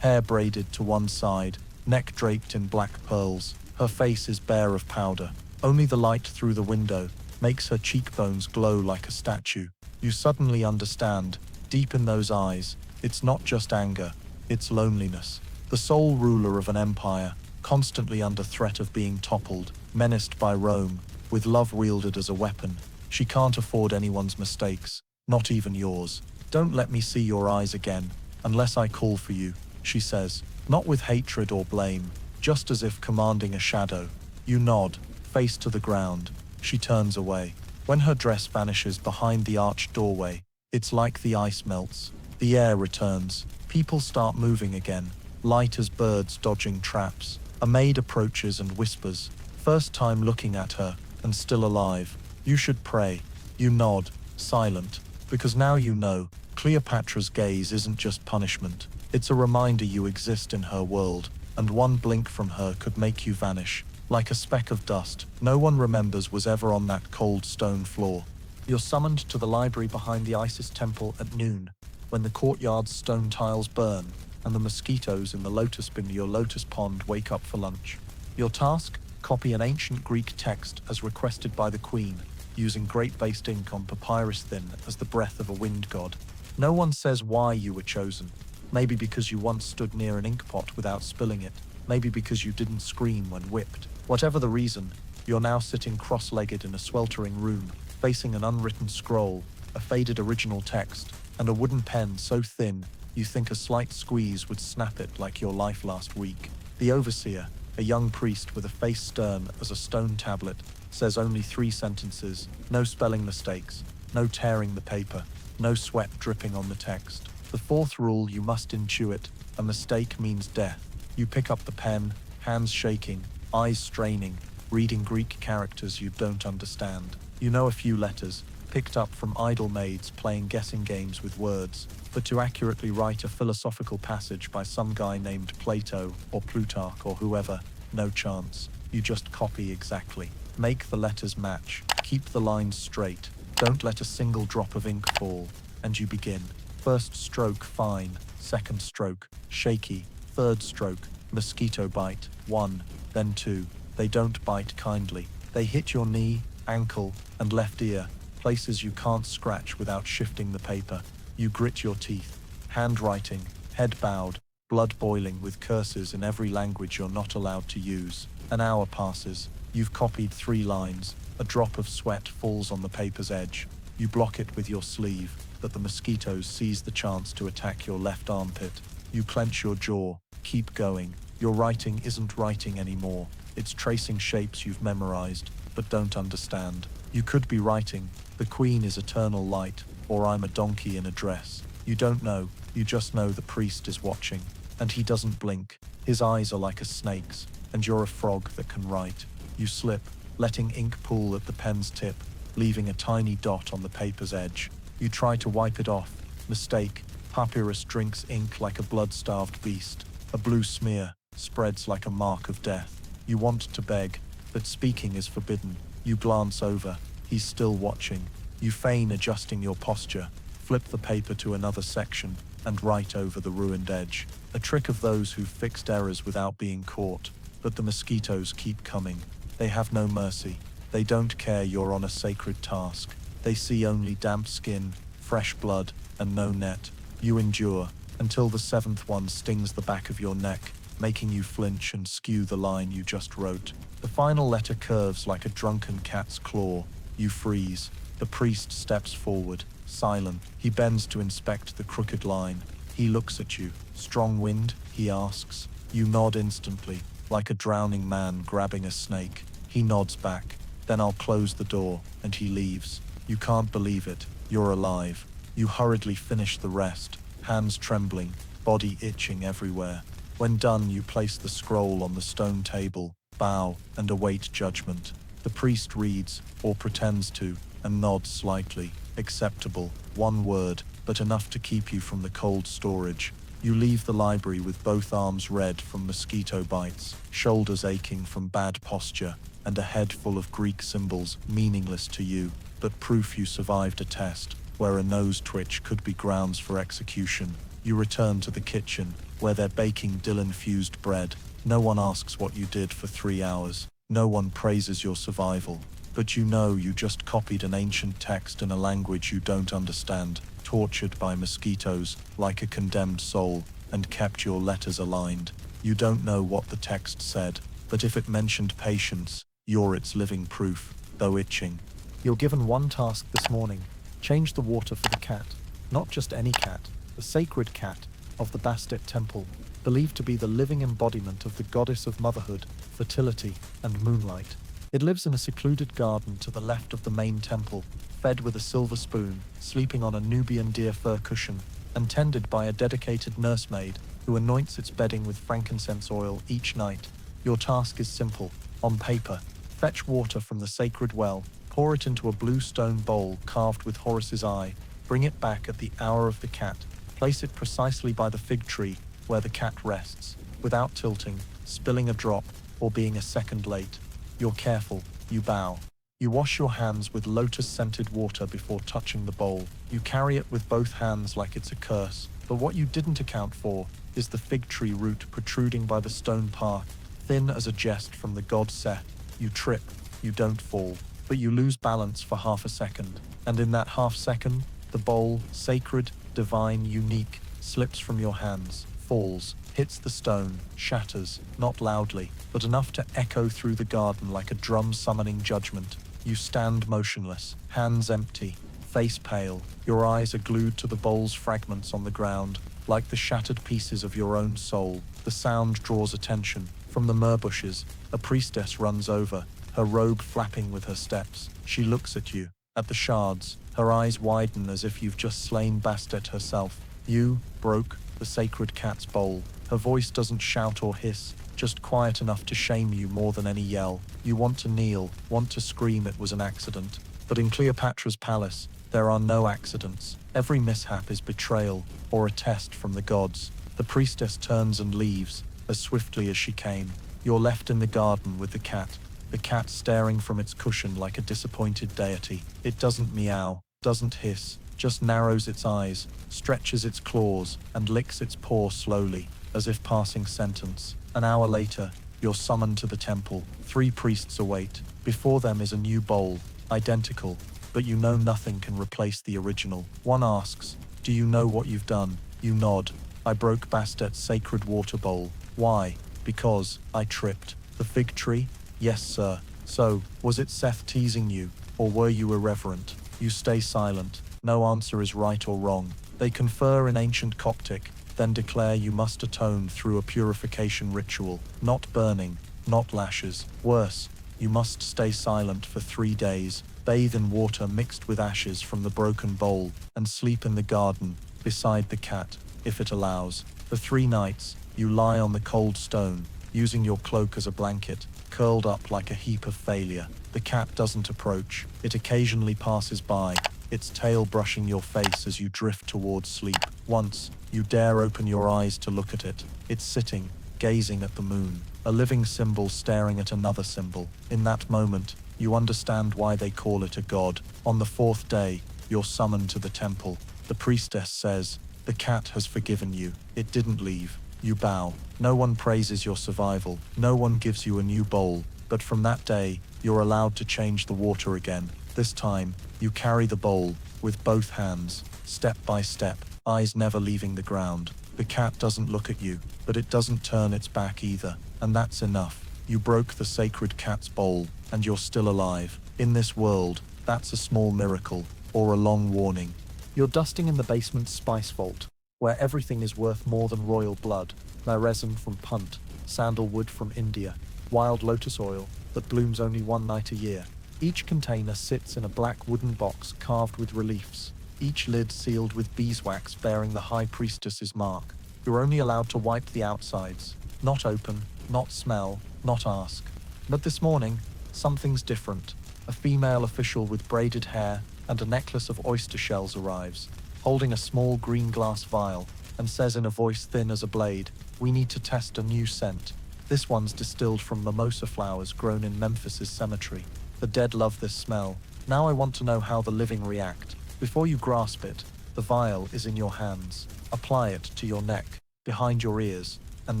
S1: Hair braided to one side, neck draped in black pearls. Her face is bare of powder. Only the light through the window makes her cheekbones glow like a statue. You suddenly understand, deep in those eyes, it's not just anger, it's loneliness. The sole ruler of an empire, constantly under threat of being toppled, menaced by Rome, with love wielded as a weapon. She can't afford anyone's mistakes, not even yours. "Don't let me see your eyes again, unless I call for you," she says, not with hatred or blame, just as if commanding a shadow. You nod, face to the ground. She turns away. When her dress vanishes behind the arched doorway, it's like the ice melts. The air returns. People start moving again, light as birds dodging traps. A maid approaches and whispers, first time looking at her, and still alive. "You should pray." You nod, silent, because now you know, Cleopatra's gaze isn't just punishment. It's a reminder you exist in her world, and one blink from her could make you vanish. Like a speck of dust, no one remembers was ever on that cold stone floor. You're summoned to the library behind the Isis temple at noon, when the courtyard's stone tiles burn. and the mosquitoes in the lotus bin your lotus pond wake up for lunch. Your task? Copy an ancient Greek text as requested by the queen, using grape-based ink on papyrus thin as the breath of a wind god. No one says why you were chosen. Maybe because you once stood near an ink pot without spilling it. Maybe because you didn't scream when whipped. Whatever the reason, you're now sitting cross-legged in a sweltering room, facing an unwritten scroll, a faded original text, and a wooden pen so thin you think a slight squeeze would snap it like your life last week. The overseer, a young priest with a face stern as a stone tablet, says only 3 sentences, no spelling mistakes, no tearing the paper, no sweat dripping on the text. The 4th rule you must intuit: a mistake means death. You pick up the pen, hands shaking, eyes straining, reading Greek characters you don't understand. You know a few letters, picked up from idle maids playing guessing games with words, but to accurately write a philosophical passage by some guy named Plato or Plutarch or whoever, no chance. You just copy exactly. Make the letters match. Keep the lines straight. Don't let a single drop of ink fall. And you begin. First stroke, fine. Second stroke, shaky. Third stroke, mosquito bite. 1, then 2. They don't bite kindly. They hit your knee, ankle, and left ear, places you can't scratch without shifting the paper. You grit your teeth. Handwriting, head bowed, blood boiling with curses in every language you're not allowed to use. An hour passes. You've copied 3 lines. A drop of sweat falls on the paper's edge. You block it with your sleeve, but the mosquitoes seize the chance to attack your left armpit. You clench your jaw. Keep going. Your writing isn't writing anymore. It's tracing shapes you've memorized, but don't understand. You could be writing, "The Queen is eternal light," or "I'm a donkey in a dress." You don't know. You just know the priest is watching. And he doesn't blink. His eyes are like a snake's, and you're a frog that can write. You slip, letting ink pool at the pen's tip, leaving a tiny dot on the paper's edge. You try to wipe it off. Mistake. Papyrus drinks ink like a blood-starved beast. A blue smear spreads like a mark of death. You want to beg, but speaking is forbidden. You glance over. He's still watching. You feign adjusting your posture, flip the paper to another section, and write over the ruined edge. A trick of those who've fixed errors without being caught. But the mosquitoes keep coming. They have no mercy. They don't care you're on a sacred task. They see only damp skin, fresh blood, and no net. You endure, until the 7th one stings the back of your neck, making you flinch and skew the line you just wrote. The final letter curves like a drunken cat's claw. You freeze. The priest steps forward, silent. He bends to inspect the crooked line. He looks at you. "Strong wind?" he asks. You nod instantly, like a drowning man grabbing a snake. He nods back. "Then I'll close the door," and he leaves. You can't believe it. You're alive. You hurriedly finish the rest, hands trembling, body itching everywhere. When done, you place the scroll on the stone table, bow, and await judgment. The priest reads, or pretends to, and nods slightly. Acceptable. 1 word, but enough to keep you from the cold storage. You leave the library with both arms red from mosquito bites, shoulders aching from bad posture, and a head full of Greek symbols meaningless to you, but proof you survived a test, where a nose twitch could be grounds for execution. You return to the kitchen, where they're baking dill-infused bread. No one asks what you did for 3 hours. No one praises your survival. But you know you just copied an ancient text in a language you don't understand, tortured by mosquitoes, like a condemned soul, and kept your letters aligned. You don't know what the text said, but if it mentioned patience, you're its living proof, though itching. You're given 1 task this morning. Change the water for the cat. Not just any cat, the sacred cat of the Bastet Temple, believed to be the living embodiment of the goddess of motherhood, fertility, and moonlight. It lives in a secluded garden to the left of the main temple, fed with a silver spoon, sleeping on a Nubian deer fur cushion, and tended by a dedicated nursemaid who anoints its bedding with frankincense oil each night. Your task is simple. On paper, fetch water from the sacred well, pour it into a blue stone bowl carved with Horus's eye, bring it back at the hour of the cat, place it precisely by the fig tree where the cat rests, without tilting, spilling a drop, or being a second late. You're careful. You bow. You wash your hands with lotus-scented water before touching the bowl. You carry it with both hands like it's a curse. But what you didn't account for is the fig tree root protruding by the stone path, thin as a jest from the god Seth. You trip, you don't fall, but you lose balance for half a second. And in that half second, the bowl, sacred, divine, unique, slips from your hands, falls, hits the stone, shatters, not loudly, but enough to echo through the garden like a drum summoning judgment. You stand motionless, hands empty, face pale. Your eyes are glued to the bowl's fragments on the ground, like the shattered pieces of your own soul. The sound draws attention. From the myrrh bushes, a priestess runs over, her robe flapping with her steps. She looks at you, at the shards. Her eyes widen as if you've just slain Bastet herself. You broke the sacred cat's bowl. Her voice doesn't shout or hiss, just quiet enough to shame you more than any yell. You want to kneel, want to scream it was an accident. But in Cleopatra's palace, there are no accidents. Every mishap is betrayal, or a test from the gods. The priestess turns and leaves, as swiftly as she came. You're left in the garden with the cat staring from its cushion like a disappointed deity. It doesn't meow, doesn't hiss, just narrows its eyes, stretches its claws, and licks its paw slowly, as if passing sentence. An hour later, you're summoned to the temple. 3 priests await. Before them is a new bowl, identical, but you know nothing can replace the original. One asks, "Do you know what you've done?" You nod. "I broke Bastet's sacred water bowl." "Why?" "Because I tripped." "The fig tree?" "Yes, sir." "So, was it Seth teasing you, or were you irreverent?" You stay silent. No answer is right or wrong. They confer in ancient Coptic, then declare you must atone through a purification ritual. Not burning, not lashes. Worse, you must stay silent for 3 days, bathe in water mixed with ashes from the broken bowl, and sleep in the garden, beside the cat, if it allows. For 3 nights, you lie on the cold stone, using your cloak as a blanket, curled up like a heap of failure. The cat doesn't approach. It occasionally passes by, its tail brushing your face as you drift towards sleep. Once, you dare open your eyes to look at it. It's sitting, gazing at the moon, a living symbol staring at another symbol. In that moment, you understand why they call it a god. On the 4th day, you're summoned to the temple. The priestess says, "The cat has forgiven you. It didn't leave." You bow. No one praises your survival. No one gives you a new bowl. But from that day, you're allowed to change the water again. This time, you carry the bowl, with both hands, step by step, eyes never leaving the ground. The cat doesn't look at you, but it doesn't turn its back either. And that's enough. You broke the sacred cat's bowl, and you're still alive. In this world, that's a small miracle, or a long warning. You're dusting in the basement's spice vault, where everything is worth more than royal blood. Resin from Punt, sandalwood from India, wild lotus oil that blooms only 1 night a year. Each container sits in a black wooden box carved with reliefs, each lid sealed with beeswax bearing the high priestess's mark. You're only allowed to wipe the outsides, not open, not smell, not ask. But this morning, something's different. A female official with braided hair and a necklace of oyster shells arrives, holding a small green glass vial, and says in a voice thin as a blade, "We need to test a new scent. This one's distilled from mimosa flowers grown in Memphis's cemetery. The dead love this smell. Now I want to know how the living react." Before you grasp it, the vial is in your hands. Apply it to your neck, behind your ears, and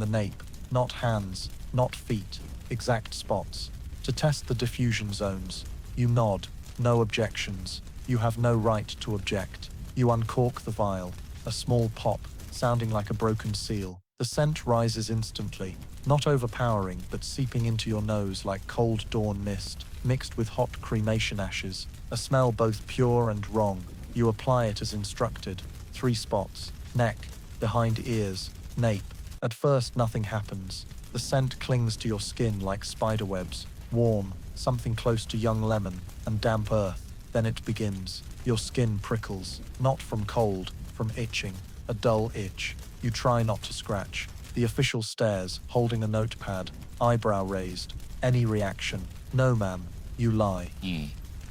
S1: the nape. Not hands, not feet, exact spots. To test the diffusion zones. You nod. No objections. You have no right to object. You uncork the vial. A small pop, sounding like a broken seal. The scent rises instantly, not overpowering but seeping into your nose like cold dawn mist, mixed with hot cremation ashes. A smell both pure and wrong. You apply it as instructed. 3 spots. Neck, behind ears, nape. At first nothing happens. The scent clings to your skin like spiderwebs. Warm, something close to young lemon, and damp earth. Then it begins. Your skin prickles, not from cold, from itching. A dull itch. You try not to scratch. The official stares, holding a notepad, eyebrow raised. Any reaction? No, ma'am. You lie.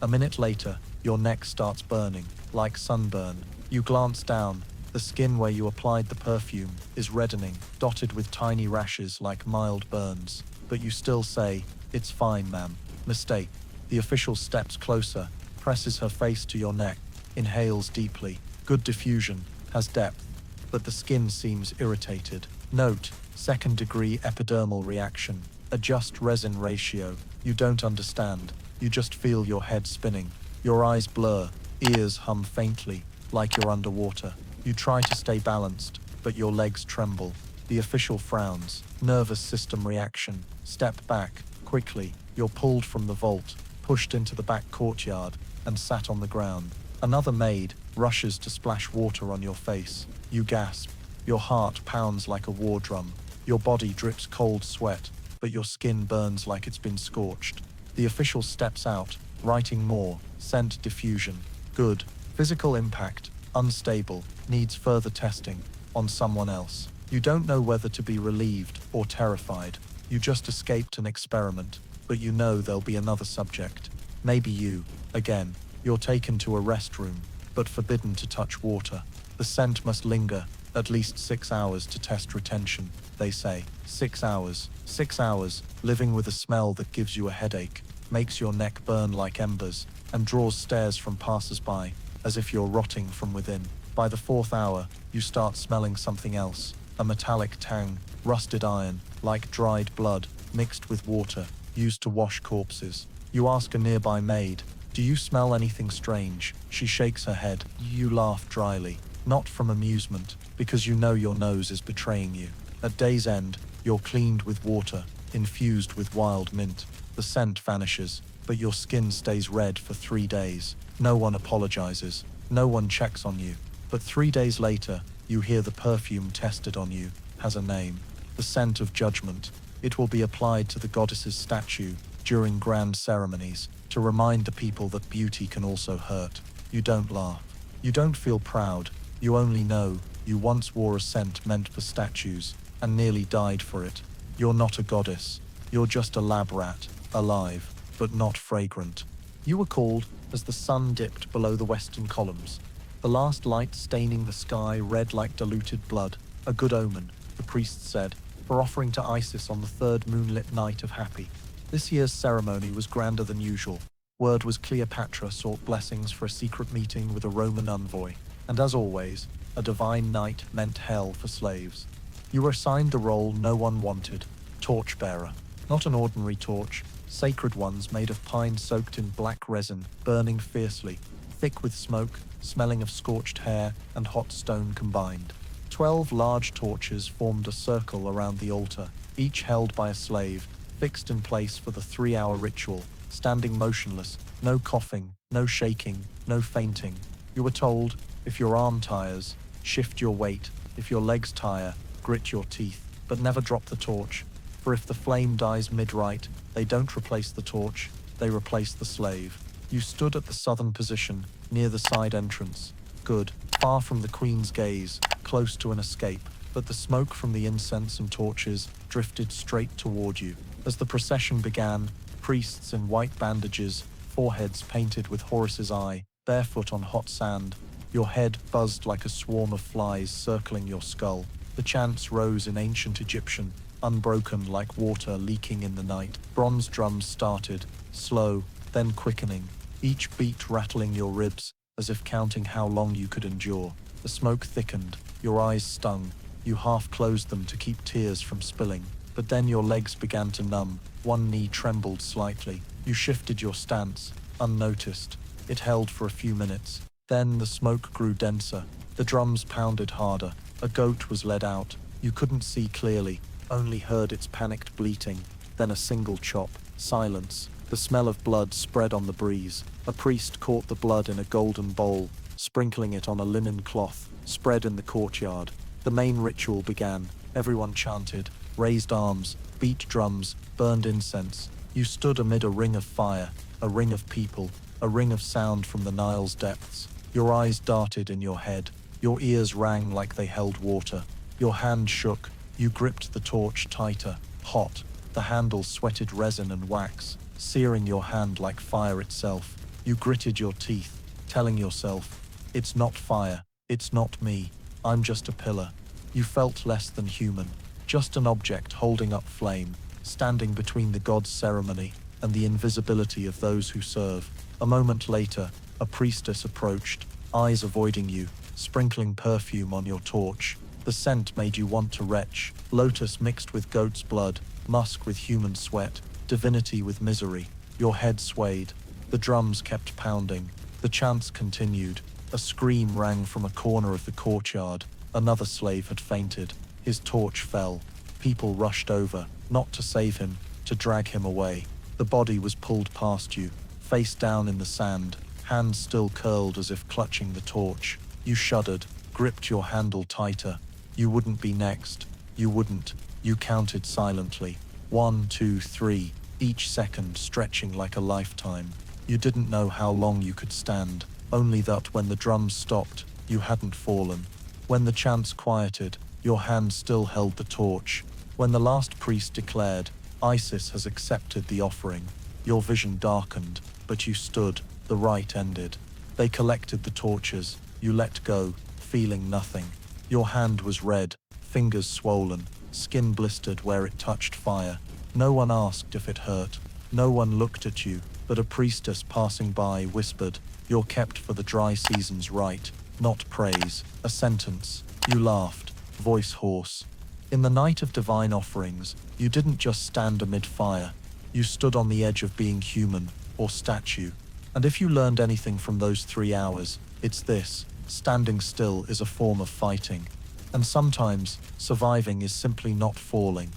S1: A minute later, your neck starts burning, like sunburn. You glance down. The skin where you applied the perfume is reddening, dotted with tiny rashes like mild burns. But you still say, "It's fine, ma'am. Mistake." The official steps closer, presses her face to your neck, inhales deeply. Good diffusion, has depth, but the skin seems irritated. Note, second-degree epidermal reaction. Adjust resin ratio. You don't understand. You just feel your head spinning. Your eyes blur, ears hum faintly, like you're underwater. You try to stay balanced, but your legs tremble. The official frowns. Nervous system reaction. Step back, quickly. You're pulled from the vault, pushed into the back courtyard, and sat on the ground. Another maid rushes to splash water on your face. You gasp. Your heart pounds like a war drum. Your body drips cold sweat, but your skin burns like it's been scorched. The official steps out, writing more. Scent diffusion. Good. Physical impact. Unstable. Needs further testing. On someone else. You don't know whether to be relieved or terrified. You just escaped an experiment, but you know there'll be another subject. Maybe you. Again. You're taken to a restroom, but forbidden to touch water. The scent must linger, at least 6 hours to test retention, they say. 6 hours. 6 hours, living with a smell that gives you a headache, makes your neck burn like embers, and draws stares from passers-by, as if you're rotting from within. By the 4th hour, you start smelling something else. A metallic tang, rusted iron, like dried blood, mixed with water, used to wash corpses. You ask a nearby maid, "Do you smell anything strange?" She shakes her head. You laugh dryly, not from amusement, because you know your nose is betraying you. At day's end, you're cleaned with water, infused with wild mint. The scent vanishes, but your skin stays red for 3 days. No one apologizes. No one checks on you. But 3 days later, you hear the perfume tested on you has a name. The scent of judgment. It will be applied to the goddess's statue during grand ceremonies to remind the people that beauty can also hurt. You don't laugh. You don't feel proud. You only know you once wore a scent meant for statues and nearly died for it. You're not a goddess. You're just a lab rat, alive, but not fragrant. You were called as the sun dipped below the western columns, the last light staining the sky red like diluted blood. A good omen, the priest said, for offering to Isis on the 3rd moonlit night of Happy. This year's ceremony was grander than usual. Word was Cleopatra sought blessings for a secret meeting with a Roman envoy, and as always, a divine night meant hell for slaves. You were assigned the role no one wanted, torchbearer. Not an ordinary torch, sacred ones made of pine soaked in black resin, burning fiercely, thick with smoke, smelling of scorched hair and hot stone combined. 12 large torches formed a circle around the altar, each held by a slave, fixed in place for the 3-hour ritual, standing motionless, no coughing, no shaking, no fainting. You were told, if your arm tires, shift your weight, if your legs tire, grit your teeth, but never drop the torch, for if the flame dies mid-rite, they don't replace the torch, they replace the slave. You stood at the southern position, near the side entrance. Good, far from the queen's gaze, close to an escape, but the smoke from the incense and torches drifted straight toward you. As the procession began, priests in white bandages, foreheads painted with Horus's eye, barefoot on hot sand, your head buzzed like a swarm of flies circling your skull. The chants rose in ancient Egyptian, unbroken like water leaking in the night. Bronze drums started, slow, then quickening, each beat rattling your ribs, as if counting how long you could endure. The smoke thickened, your eyes stung, you half closed them to keep tears from spilling. But then your legs began to numb, one knee trembled slightly. You shifted your stance, unnoticed. It held for a few minutes. Then the smoke grew denser. The drums pounded harder. A goat was led out. You couldn't see clearly, only heard its panicked bleating. Then a single chop. Silence. The smell of blood spread on the breeze. A priest caught the blood in a golden bowl, sprinkling it on a linen cloth, spread in the courtyard. The main ritual began. Everyone chanted, raised arms, beat drums, burned incense. You stood amid a ring of fire, a ring of people, a ring of sound from the Nile's depths. Your eyes darted in your head. Your ears rang like they held water. Your hand shook. You gripped the torch tighter, hot. The handle sweated resin and wax, searing your hand like fire itself. You gritted your teeth, telling yourself, "It's not fire, it's not me, I'm just a pillar." You felt less than human, just an object holding up flame, standing between the god's ceremony and the invisibility of those who serve. A moment later, a priestess approached, eyes avoiding you, sprinkling perfume on your torch. The scent made you want to retch, lotus mixed with goat's blood, musk with human sweat, divinity with misery. Your head swayed. The drums kept pounding. The chants continued. A scream rang from a corner of the courtyard. Another slave had fainted. His torch fell. People rushed over, not to save him, to drag him away. The body was pulled past you, face down in the sand, hands still curled as if clutching the torch. You shuddered, gripped your handle tighter. You wouldn't be next. You wouldn't. You counted silently. 1, 2, 3, each second stretching like a lifetime. You didn't know how long you could stand, only that when the drums stopped, you hadn't fallen. When the chants quieted, your hand still held the torch. When the last priest declared, Isis has accepted the offering, your vision darkened, but you stood. The rite ended. They collected the torches. You let go, feeling nothing. Your hand was red, fingers swollen, skin blistered where it touched fire. No one asked if it hurt. No one looked at you, but a priestess passing by whispered, "You're kept for the dry season's rite, not praise." A sentence. You laughed, voice hoarse. In the night of divine offerings, you didn't just stand amid fire. You stood on the edge of being human, or statue. And if you learned anything from those 3 hours, it's this: standing still is a form of fighting. And sometimes, surviving is simply not falling.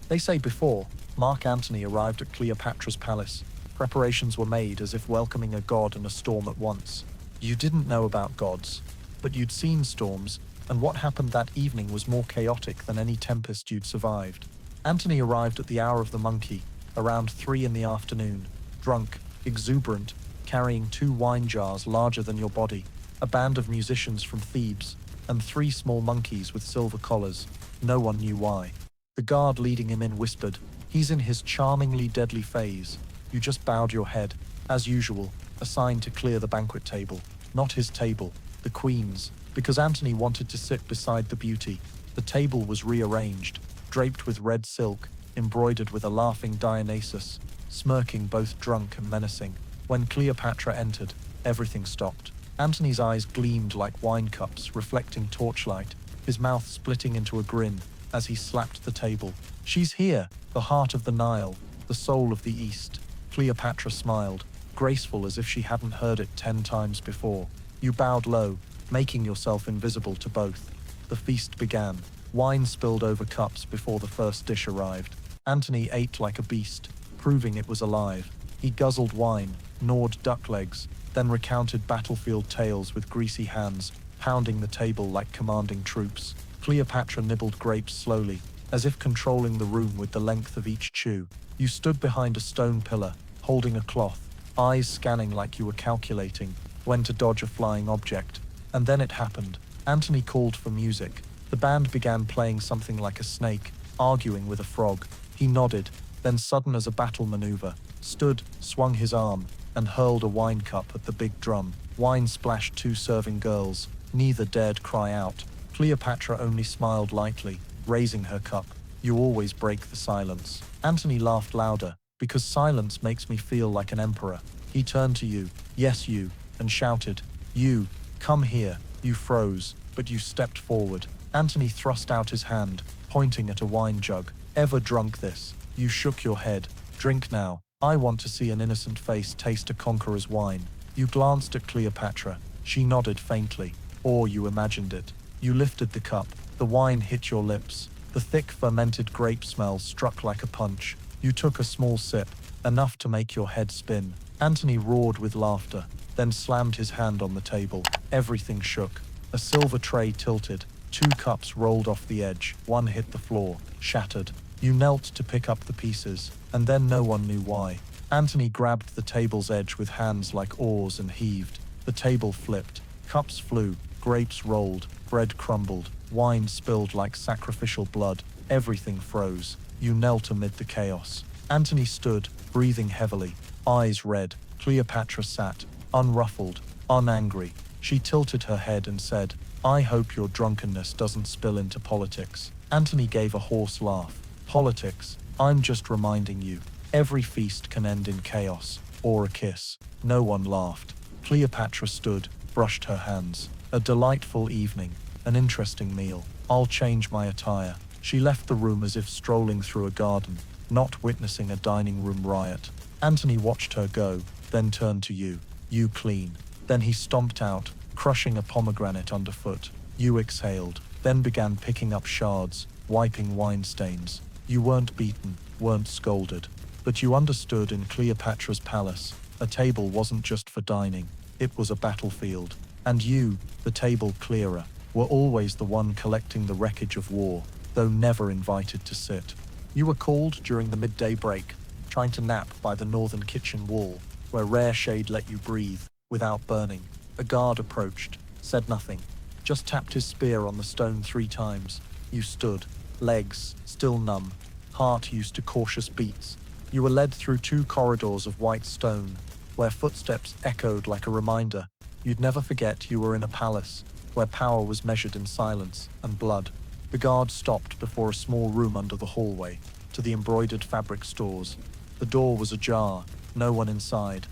S1: They say before Mark Antony arrived at Cleopatra's palace, preparations were made as if welcoming a god and a storm at once. You didn't know about gods, but you'd seen storms, and what happened that evening was more chaotic than any tempest you'd survived. Antony arrived at the hour of the monkey, around 3 in the afternoon, drunk, exuberant, carrying 2 wine jars larger than your body, a band of musicians from Thebes, and 3 small monkeys with silver collars. No one knew why. The guard leading him in whispered, "He's in his charmingly deadly phase." You just bowed your head, as usual, a sign to clear the banquet table. Not his table, the queen's, because Antony wanted to sit beside the beauty. The table was rearranged, draped with red silk, embroidered with a laughing Dionysus, smirking both drunk and menacing. When Cleopatra entered, everything stopped. Antony's eyes gleamed like wine cups reflecting torchlight, his mouth splitting into a grin as he slapped the table. "She's here, the heart of the Nile, the soul of the East." Cleopatra smiled, graceful as if she hadn't heard it 10 times before. You bowed low, making yourself invisible to both. The feast began. Wine spilled over cups before the first dish arrived. Antony ate like a beast, proving it was alive. He guzzled wine, gnawed duck legs, then recounted battlefield tales with greasy hands, pounding the table like commanding troops. Cleopatra nibbled grapes slowly, as if controlling the room with the length of each chew. You stood behind a stone pillar, holding a cloth, eyes scanning like you were calculating when to dodge a flying object. And then it happened. Antony called for music. The band began playing something like a snake, arguing with a frog. He nodded, then sudden as a battle maneuver, stood, swung his arm, and hurled a wine cup at the big drum. Wine splashed 2 serving girls. Neither dared cry out. Cleopatra only smiled lightly, raising her cup. "You always break the silence." Antony laughed louder, "Because silence makes me feel like an emperor." He turned to you, yes you, and shouted, "You, come here." You froze, but you stepped forward. Antony thrust out his hand, pointing at a wine jug. "Ever drunk this?" You shook your head. "Drink now. I want to see an innocent face taste a conqueror's wine." You glanced at Cleopatra. She nodded faintly. Or you imagined it. You lifted the cup. The wine hit your lips. The thick fermented grape smell struck like a punch. You took a small sip, enough to make your head spin. Antony roared with laughter, then slammed his hand on the table. Everything shook. A silver tray tilted. 2 cups rolled off the edge. One hit the floor, shattered. You knelt to pick up the pieces, and then no one knew why. Antony grabbed the table's edge with hands like oars and heaved. The table flipped. Cups flew. Grapes rolled. Bread crumbled. Wine spilled like sacrificial blood. Everything froze. You knelt amid the chaos. Antony stood, breathing heavily, eyes red. Cleopatra sat, unruffled, unangry. She tilted her head and said, "I hope your drunkenness doesn't spill into politics." Antony gave a hoarse laugh. "Politics? I'm just reminding you." Every feast can end in chaos, or a kiss. No one laughed. Cleopatra stood, brushed her hands. A delightful evening, an interesting meal. I'll change my attire. She left the room as if strolling through a garden, not witnessing a dining room riot. Antony watched her go, then turned to you. You clean. Then he stomped out, crushing a pomegranate underfoot. You exhaled, then began picking up shards, wiping wine stains. You weren't beaten, weren't scolded. But you understood in Cleopatra's palace, a table wasn't just for dining, it was a battlefield. And you, the table clearer, were always the one collecting the wreckage of war, though never invited to sit. You were called during the midday break, trying to nap by the northern kitchen wall, where rare shade let you breathe, without burning. A guard approached, said nothing, just tapped his spear on the stone 3 times. You stood, legs still numb, heart used to cautious beats. You were led through 2 corridors of white stone, where footsteps echoed like a reminder. You'd never forget you were in a palace, where power was measured in silence and blood. The guard stopped before a small room under the hallway, to the embroidered fabric stores. The door was ajar, no one inside.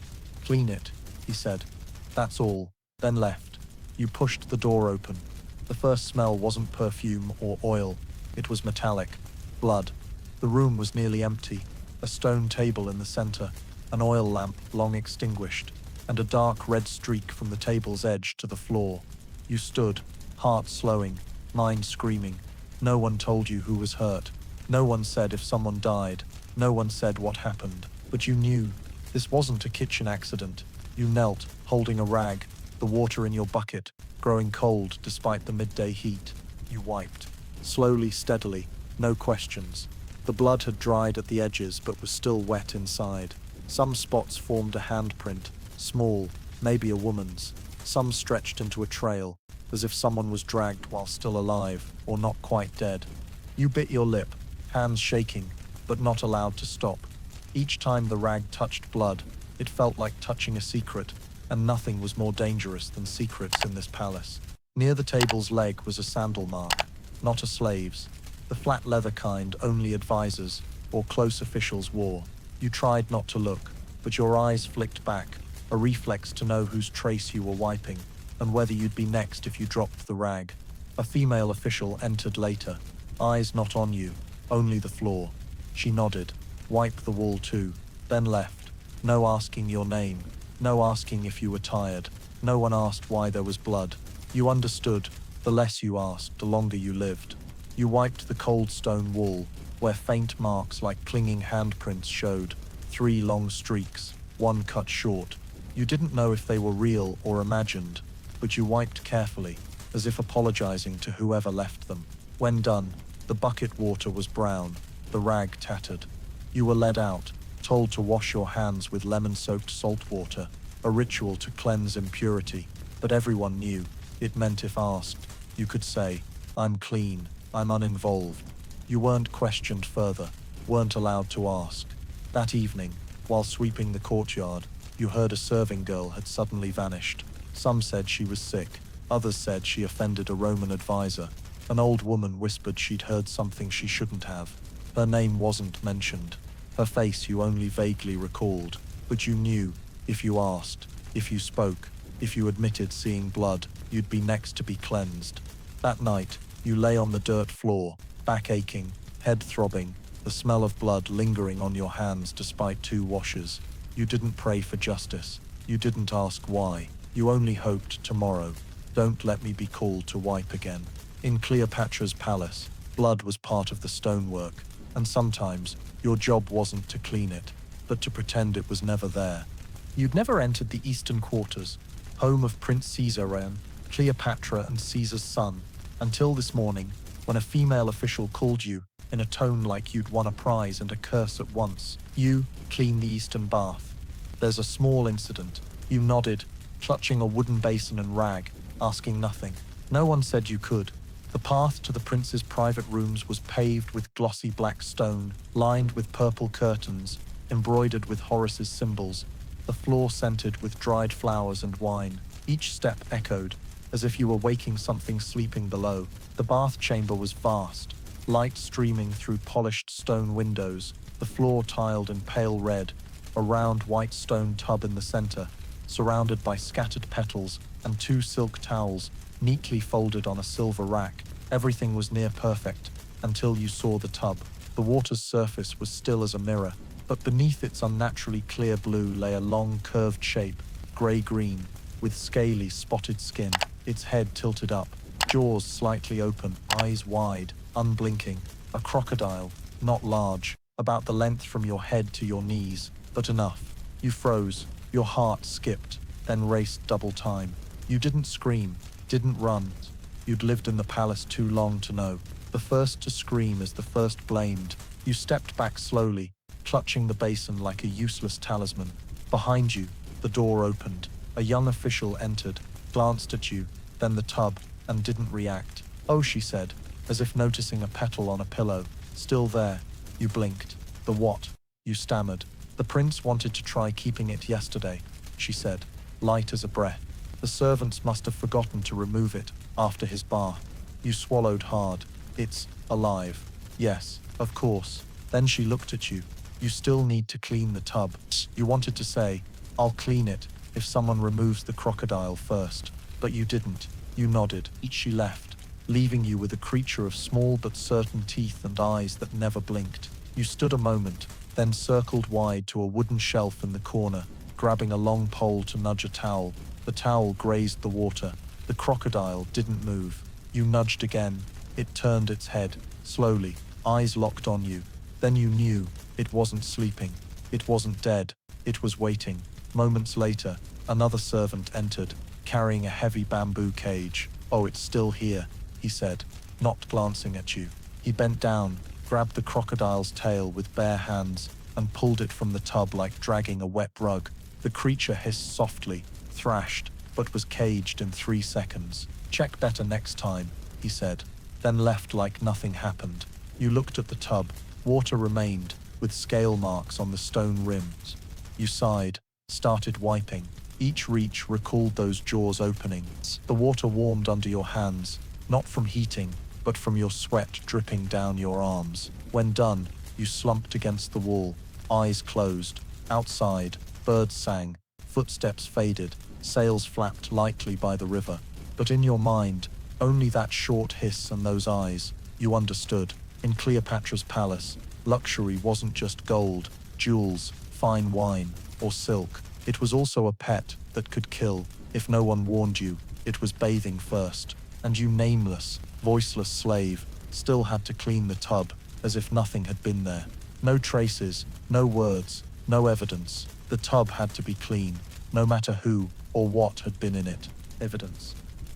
S1: "Clean it," he said. "That's all," then left. You pushed the door open. The first smell wasn't perfume or oil, it was metallic, blood. The room was nearly empty, a stone table in the center, an oil lamp long extinguished, and a dark red streak from the table's edge to the floor. You stood, heart slowing, mind screaming. No one told you who was hurt. No one said if someone died. No one said what happened. But you knew. This wasn't a kitchen accident. You knelt, holding a rag, the water in your bucket, growing cold despite the midday heat. You wiped. Slowly, steadily, no questions. The blood had dried at the edges but was still wet inside. Some spots formed a handprint, small, maybe a woman's. Some stretched into a trail, as if someone was dragged while still alive, or not quite dead. You bit your lip, hands shaking, but not allowed to stop. Each time the rag touched blood, it felt like touching a secret, and nothing was more dangerous than secrets in this palace. Near the table's leg was a sandal mark, not a slave's. The flat leather kind only advisors or close officials wore. You tried not to look, but your eyes flicked back, a reflex to know whose trace you were wiping, and whether you'd be next if you dropped the rag. A female official entered later, eyes not on you, only the floor. She nodded, wiped the wall too, then left. No asking your name, no asking if you were tired, no one asked why there was blood. You understood, the less you asked, the longer you lived. You wiped the cold stone wall, where faint marks like clinging handprints showed, 3 long streaks, 1 cut short. You didn't know if they were real or imagined, but you wiped carefully, as if apologizing to whoever left them. When done, the bucket water was brown, the rag tattered. You were led out, told to wash your hands with lemon-soaked salt water, a ritual to cleanse impurity, but everyone knew. It meant if asked, you could say, "I'm clean, I'm uninvolved." You weren't questioned further, weren't allowed to ask. That evening, while sweeping the courtyard, you heard a serving girl had suddenly vanished. Some said she was sick, others said she offended a Roman advisor. An old woman whispered she'd heard something she shouldn't have. Her name wasn't mentioned. Her face you only vaguely recalled, but you knew, if you asked, if you spoke, if you admitted seeing blood, you'd be next to be cleansed. That night, you lay on the dirt floor, back aching, head throbbing, the smell of blood lingering on your hands despite 2 washes. You didn't pray for justice. You didn't ask why. You only hoped tomorrow. Don't let me be called to wipe again. In Cleopatra's palace, blood was part of the stonework, and sometimes your job wasn't to clean it, but to pretend it was never there. You'd never entered the eastern quarters, home of Prince Caesar and Cleopatra and Caesar's son, until this morning, when a female official called you, in a tone like you'd won a prize and a curse at once. You clean the eastern bath. There's a small incident. You nodded, clutching a wooden basin and rag, asking nothing. No one said you could. The path to the prince's private rooms was paved with glossy black stone, lined with purple curtains, embroidered with Horus's symbols, the floor scented with dried flowers and wine. Each step echoed, as if you were waking something sleeping below. The bath chamber was vast, light streaming through polished stone windows, the floor tiled in pale red, a round white stone tub in the center, surrounded by scattered petals and 2 silk towels neatly folded on a silver rack. Everything was near perfect until you saw the tub. The water's surface was still as a mirror, but beneath its unnaturally clear blue lay a long curved shape, grey-green, with scaly, spotted skin, its head tilted up, jaws slightly open, eyes wide, unblinking. A crocodile, not large, about the length from your head to your knees, but enough. You froze, your heart skipped, then raced double time. You didn't scream, didn't run. You'd lived in the palace too long to know. The first to scream is the first blamed. You stepped back slowly, clutching the basin like a useless talisman. Behind you, the door opened. A young official entered, glanced at you, then the tub, and didn't react. "Oh," she said, as if noticing a petal on a pillow. "Still there." You blinked. "The what?" You stammered. "The prince wanted to try keeping it yesterday," she said, light as a breath. "The servants must have forgotten to remove it after his bath." You swallowed hard. "It's alive." "Yes, of course." Then she looked at you. "You still need to clean the tub." You wanted to say, "I'll clean it if someone removes the crocodile first." But you didn't. You nodded. She left, leaving you with a creature of small but certain teeth and eyes that never blinked. You stood a moment, then circled wide to a wooden shelf in the corner, grabbing a long pole to nudge a towel. The towel grazed the water. The crocodile didn't move. You nudged again. It turned its head, slowly, eyes locked on you. Then you knew it wasn't sleeping. It wasn't dead. It was waiting. Moments later, another servant entered, carrying a heavy bamboo cage. "Oh, it's still here," he said, not glancing at you. He bent down, grabbed the crocodile's tail with bare hands, and pulled it from the tub like dragging a wet rug. The creature hissed softly, thrashed, but was caged in 3 seconds. "Check better next time," he said, then left like nothing happened. You looked at the tub. Water remained, with scale marks on the stone rims. You sighed, started wiping. Each reach recalled those jaws opening. The water warmed under your hands, not from heating, but from your sweat dripping down your arms. When done, you slumped against the wall, eyes closed. Outside, birds sang, footsteps faded, sails flapped lightly by the river. But in your mind, only that short hiss and those eyes. You understood. In Cleopatra's palace, luxury wasn't just gold, jewels, fine wine, or silk. It was also a pet that could kill. If no one warned you, it was bathing first. And you, nameless, voiceless slave, still had to clean the tub as if nothing had been there. No traces, no words, no evidence. The tub had to be clean, no matter who or what had been in it. Evidence.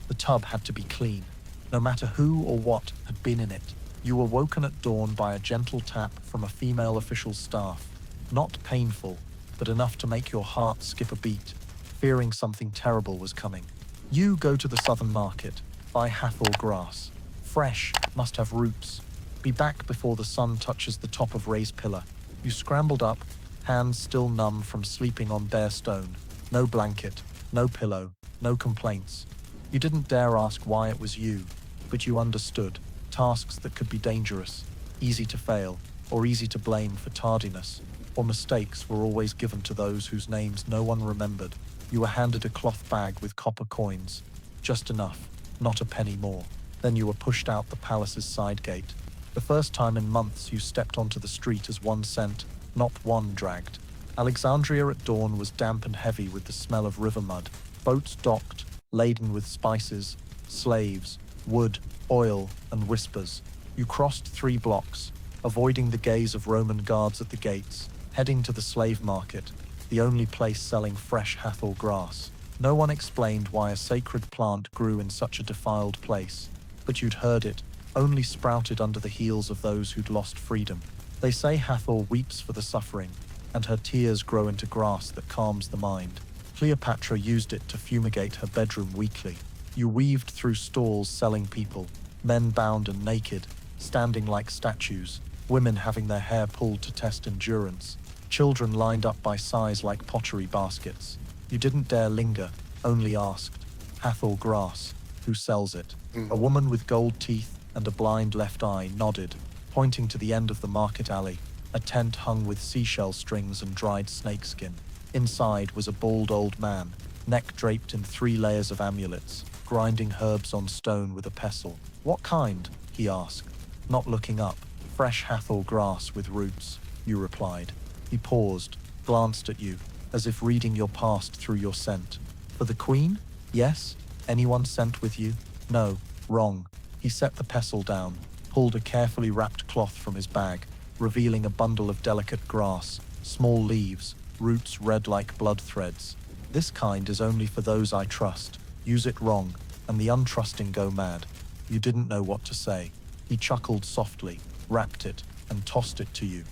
S1: The tub had to be clean, no matter who or what had been in it. You were woken at dawn by a gentle tap from a female official's staff. Not painful, but enough to make your heart skip a beat, fearing something terrible was coming. You go to the southern market, buy Hathor grass. Fresh, must have roots. Be back before the sun touches the top of Ray's pillar. You scrambled up, hands still numb from sleeping on bare stone. No blanket, no pillow, no complaints. You didn't dare ask why it was you, but you understood. Tasks that could be dangerous, easy to fail, or easy to blame for tardiness, or mistakes were always given to those whose names no one remembered. You were handed a cloth bag with copper coins, just enough, not a penny more. Then you were pushed out the palace's side gate. The first time in months you stepped onto the street as one sent, not one dragged. Alexandria at dawn was damp and heavy with the smell of river mud. Boats docked, laden with spices, slaves, wood, oil, and whispers. You crossed 3 blocks, avoiding the gaze of Roman guards at the gates, heading to the slave market, the only place selling fresh Hathor grass. No one explained why a sacred plant grew in such a defiled place, but you'd heard it, only sprouted under the heels of those who'd lost freedom. They say Hathor weeps for the suffering, and her tears grow into grass that calms the mind. Cleopatra used it to fumigate her bedroom weekly. You weaved through stalls selling people, men bound and naked, standing like statues, women having their hair pulled to test endurance, children lined up by size like pottery baskets. You didn't dare linger, only asked, "Hathor grass, who sells it?" A woman with gold teeth and a blind left eye nodded, pointing to the end of the market alley. a tent hung with seashell strings and dried snakeskin. Inside was a bald old man, neck draped in 3 layers of amulets, grinding herbs on stone with a pestle. "What kind?" he asked, not looking up. "Fresh Hathor grass with roots," you replied. He paused, glanced at you, as if reading your past through your scent. "For the queen? Yes? Anyone sent with you?" "No, wrong." He set the pestle down, pulled a carefully wrapped cloth from his bag, revealing a bundle of delicate grass, small leaves, roots red like blood threads. "This kind is only for those I trust. Use it wrong, and the untrusting go mad." You didn't know what to say. He chuckled softly, wrapped it, and tossed it to you.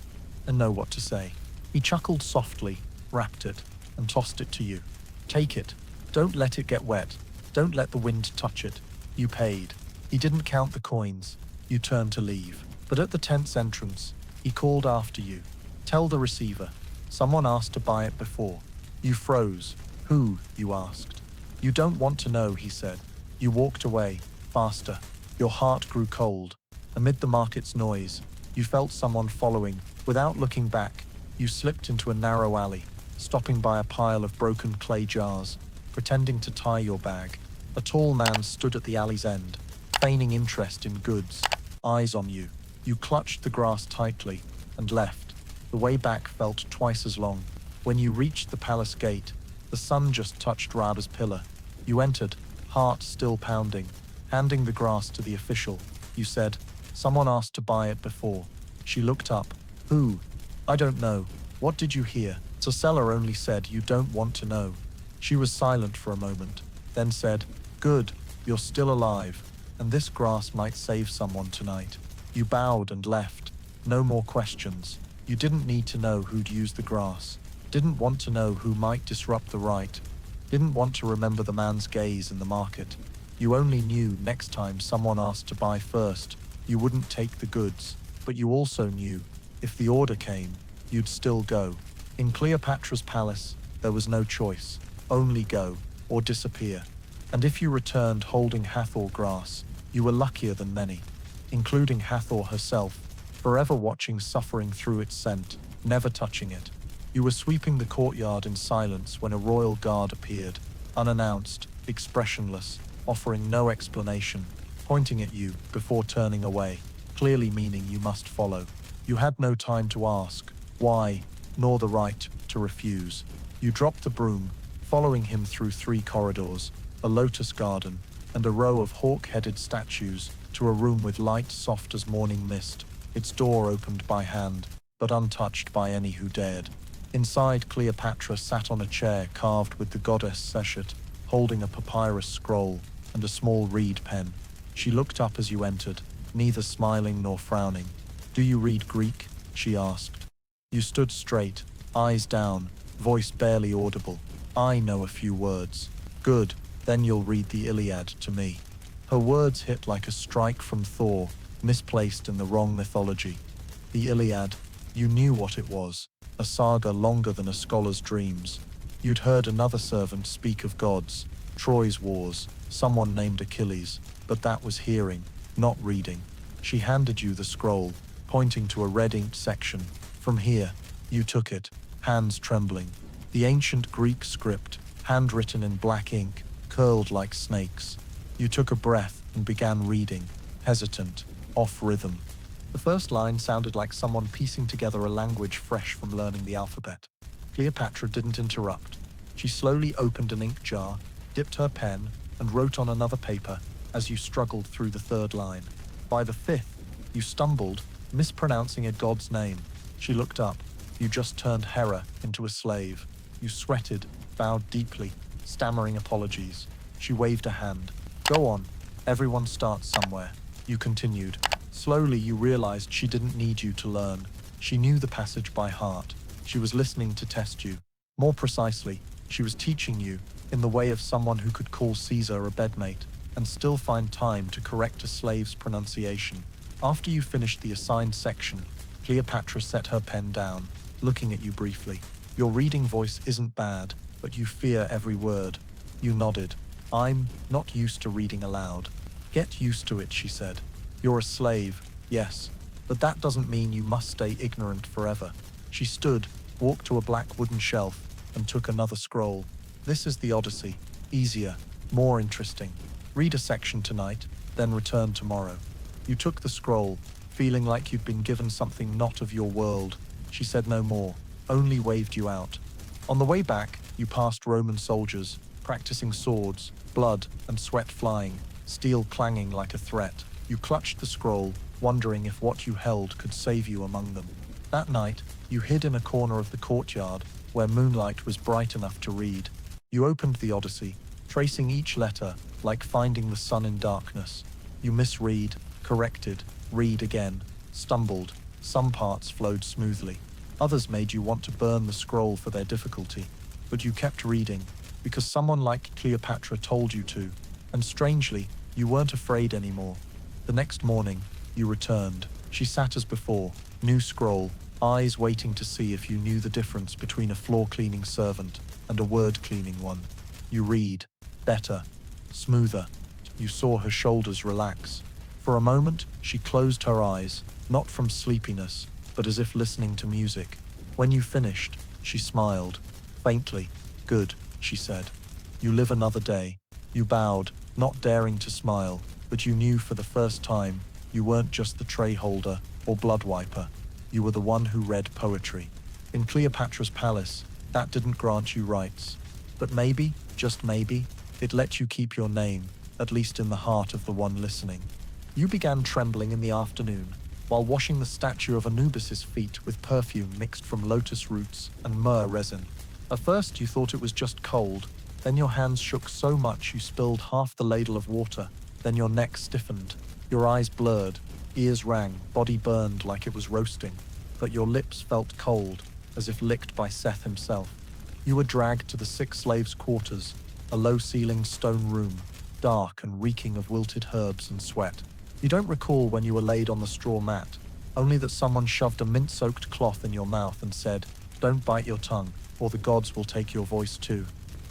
S1: And know what to say. He chuckled softly, wrapped it, and tossed it to you. "Take it. Don't let it get wet. Don't let the wind touch it." You paid. He didn't count the coins. You turned to leave. But at the tent's entrance, he called after you. "Tell the receiver. Someone asked to buy it before." You froze. "Who?" you asked. "You don't want to know," he said. You walked away, faster. Your heart grew cold. Amid the market's noise, you felt someone following. Without looking back, you slipped into a narrow alley, stopping by a pile of broken clay jars, pretending to tie your bag. A tall man stood at the alley's end, feigning interest in goods, eyes on you. You clutched the grass tightly and left. The way back felt twice as long. When you reached the palace gate, the sun just touched Rada's pillar. You entered, heart still pounding, handing the grass to the official. You said, "Someone asked to buy it before." She looked up. "Who?" "I don't know." "What did you hear?" The seller only said, "You don't want to know." She was silent for a moment, then said, "Good, you're still alive, and this grass might save someone tonight." You bowed and left. No more questions. You didn't need to know who'd use the grass. Didn't want to know who might disrupt the rite. Didn't want to remember the man's gaze in the market. You only knew next time someone asked to buy first, you wouldn't take the goods. But you also knew, if the order came, you'd still go. In Cleopatra's palace, there was no choice. Only go, or disappear. And if you returned holding Hathor grass, you were luckier than many, including Hathor herself, forever watching suffering through its scent, never touching it. You were sweeping the courtyard in silence when a royal guard appeared, unannounced, expressionless, offering no explanation, pointing at you before turning away, clearly meaning you must follow. You had no time to ask why, nor the right to refuse. You dropped the broom, following him through 3 corridors, a lotus garden, and a row of hawk-headed statues to a room with light soft as morning mist, its door opened by hand, but untouched by any who dared. Inside, Cleopatra sat on a chair carved with the goddess Seshet, holding a papyrus scroll and a small reed pen. She looked up as you entered, neither smiling nor frowning. "Do you read Greek?" she asked. You stood straight, eyes down, voice barely audible. "I know a few words." "Good, then you'll read the Iliad to me." Her words hit like a strike from Thor, misplaced in the wrong mythology. The Iliad, you knew what it was, a saga longer than a scholar's dreams. You'd heard another servant speak of gods, Troy's wars, someone named Achilles, but that was hearing, not reading. She handed you the scroll, pointing to a red-inked section. "From here." You took it, hands trembling. The ancient Greek script, handwritten in black ink, curled like snakes. You took a breath and began reading, hesitant, off rhythm. The first line sounded like someone piecing together a language fresh from learning the alphabet. Cleopatra didn't interrupt. She slowly opened an ink jar, dipped her pen, and wrote on another paper as you struggled through the 3rd line. By the 5th, you stumbled, mispronouncing a god's name. She looked up. You just turned Hera into a slave. You sweated, bowed deeply, stammering apologies. She waved a hand. "Go on. Everyone starts somewhere." You continued. Slowly you realized she didn't need you to learn. She knew the passage by heart. She was listening to test you. More precisely, she was teaching you, in the way of someone who could call Caesar a bedmate, and still find time to correct a slave's pronunciation. After you finished the assigned section, Cleopatra set her pen down, looking at you briefly. "Your reading voice isn't bad, but you fear every word." You nodded. "I'm not used to reading aloud." "Get used to it," she said. "You're a slave, yes, But that doesn't mean you must stay ignorant forever. She stood, walked to a black wooden shelf, and took another scroll. This is the Odyssey. Easier, more interesting. Read a section tonight, then return tomorrow. You took the scroll, feeling like you'd been given something not of your world. She said no more, only waved you out. On the way back, you passed Roman soldiers, practicing swords, blood and sweat flying, steel clanging like a threat. You clutched the scroll, wondering if what you held could save you among them. That night, you hid in a corner of the courtyard, where moonlight was bright enough to read. You opened the Odyssey, tracing each letter, like finding the sun in darkness. You misread, corrected, read again, stumbled. Some parts flowed smoothly. Others made you want to burn the scroll for their difficulty. But you kept reading, because someone like Cleopatra told you to, and strangely, you weren't afraid anymore. The next morning, you returned. She sat as before, new scroll, eyes waiting to see if you knew the difference between a floor-cleaning servant and a word-cleaning one. You read, better, smoother. You saw her shoulders relax. For a moment, she closed her eyes, not from sleepiness, but as if listening to music. When you finished, she smiled, faintly. Good, she said. You live another day. You bowed, not daring to smile, but you knew for the first time you weren't just the tray holder or blood wiper. You were the one who read poetry. In Cleopatra's palace, that didn't grant you rights. But maybe, just maybe, it let you keep your name, at least in the heart of the one listening. You began trembling in the afternoon, while washing the statue of Anubis's feet with perfume mixed from lotus roots and myrrh resin. At first you thought it was just cold, then your hands shook so much you spilled half the ladle of water, then your neck stiffened, your eyes blurred, ears rang, body burned like it was roasting, but your lips felt cold, as if licked by Seth himself. You were dragged to the 6 slaves' quarters, a low-ceilinged stone room, dark and reeking of wilted herbs and sweat. You don't recall when you were laid on the straw mat, only that someone shoved a mint-soaked cloth in your mouth and said, "Don't bite your tongue, or the gods will take your voice too."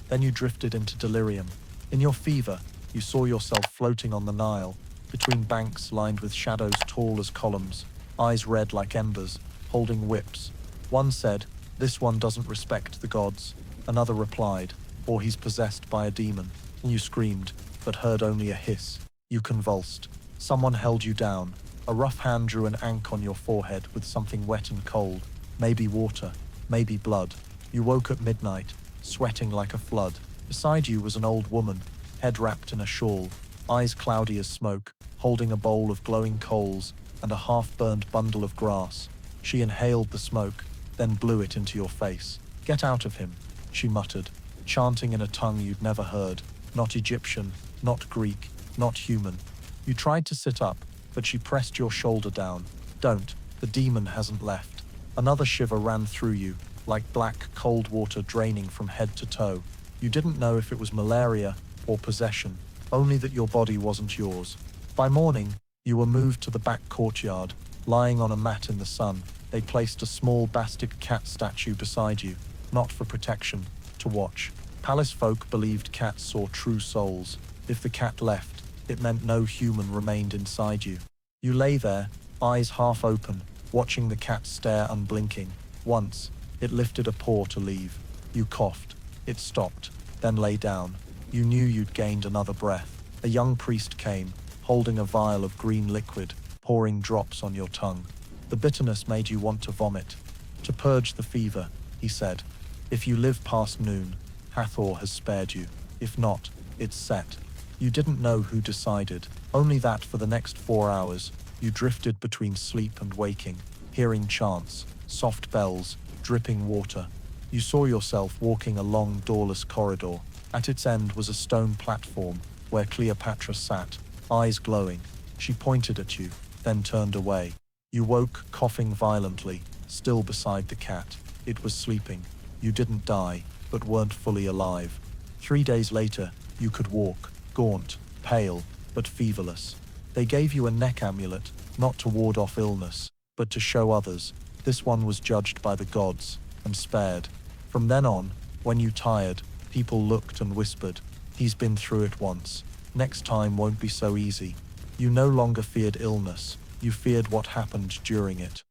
S1: Then you drifted into delirium. In your fever, you saw yourself floating on the Nile, between banks lined with shadows tall as columns, eyes red like embers, holding whips. One said, "This one doesn't respect the gods." Another replied, "Or he's possessed by a demon." You screamed, but heard only a hiss. You convulsed. Someone held you down. A rough hand drew an ank on your forehead with something wet and cold. Maybe water, maybe blood. You woke at midnight, sweating like a flood. Beside you was an old woman, head wrapped in a shawl, eyes cloudy as smoke, holding a bowl of glowing coals and a half-burned bundle of grass. She inhaled the smoke, then blew it into your face. "Get out of him," she muttered, chanting in a tongue you'd never heard. Not Egyptian, not Greek, not human. You tried to sit up, but she pressed your shoulder down. "Don't, the demon hasn't left." Another shiver ran through you, like black, cold water draining from head to toe. You didn't know if it was malaria or possession, only that your body wasn't yours. By morning, you were moved to the back courtyard. Lying on a mat in the sun, they placed a small bastic cat statue beside you, not for protection, to watch. Palace folk believed cats saw true souls. If the cat left, it meant no human remained inside you. You lay there, eyes half open, watching the cat stare unblinking. Once, it lifted a paw to leave. You coughed. It stopped, then lay down. You knew you'd gained another breath. A young priest came, holding a vial of green liquid, pouring drops on your tongue. The bitterness made you want to vomit. "To purge the fever," he said. "If you live past noon, Hathor has spared you. If not, it's set." You didn't know who decided, only that for the next 4 hours, you drifted between sleep and waking, hearing chants, soft bells, dripping water. You saw yourself walking a long, doorless corridor. At its end was a stone platform, where Cleopatra sat, eyes glowing. She pointed at you, then turned away. You woke, coughing violently, still beside the cat. It was sleeping. You didn't die, but weren't fully alive. 3 days later, you could walk, gaunt, pale, but feverless. They gave you a neck amulet, not to ward off illness, but to show others. This one was judged by the gods, and spared. From then on, when you tired, people looked and whispered, "He's been through it once. Next time won't be so easy." You no longer feared illness. You feared what happened during it.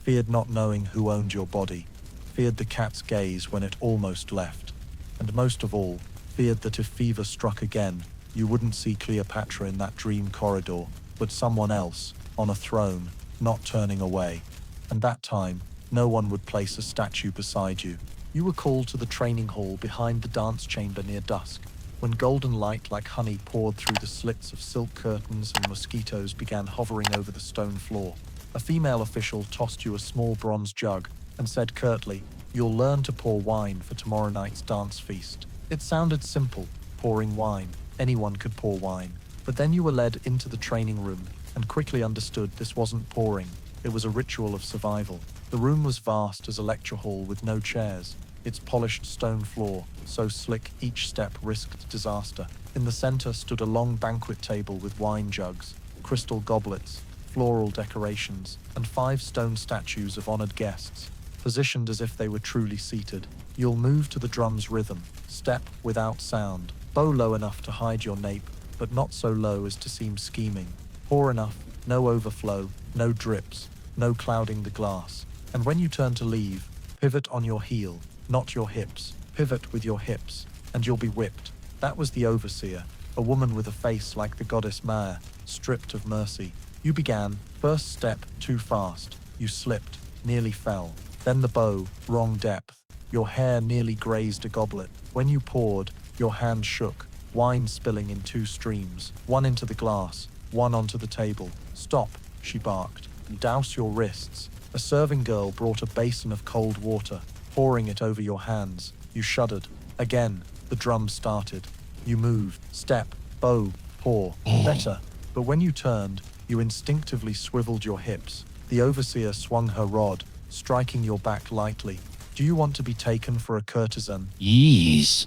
S1: Feared not knowing who owned your body. Feared the cat's gaze when it almost left. And most of all, feared that if fever struck again, you wouldn't see Cleopatra in that dream corridor, but someone else, on a throne, not turning away. And that time, no one would place a statue beside you. You were called to the training hall behind the dance chamber near dusk, when golden light like honey poured through the slits of silk curtains and mosquitoes began hovering over the stone floor. A female official tossed you a small bronze jug and said curtly, "You'll learn to pour wine for tomorrow night's dance feast." It sounded simple, pouring wine. Anyone could pour wine. But then you were led into the training room and quickly understood this wasn't pouring. It was a ritual of survival. The room was vast as a lecture hall with no chairs. Its polished stone floor, so slick each step risked disaster. In the center stood a long banquet table with wine jugs, crystal goblets, floral decorations, and 5 stone statues of honored guests, positioned as if they were truly seated. You'll move to the drum's rhythm, step without sound, bow low enough to hide your nape, but not so low as to seem scheming. Pour enough, no overflow, no drips, no clouding the glass. And when you turn to leave, pivot on your heel, not your hips. Pivot with your hips, and you'll be whipped. That was the overseer, a woman with a face like the goddess Maya, stripped of mercy. You began, first step, too fast. You slipped, nearly fell. Then the bow, wrong depth. Your hair nearly grazed a goblet. When you poured, your hand shook, wine spilling in 2 streams, one into the glass, one onto the table. "Stop," she barked. "Douse your wrists." A serving girl brought a basin of cold water, pouring it over your hands. You shuddered. Again, the drum started. You moved, step, bow, pour, better. But when you turned, you instinctively swiveled your hips. The overseer swung her rod, striking your back lightly. "Do you want to be taken for a courtesan?"
S2: Yes.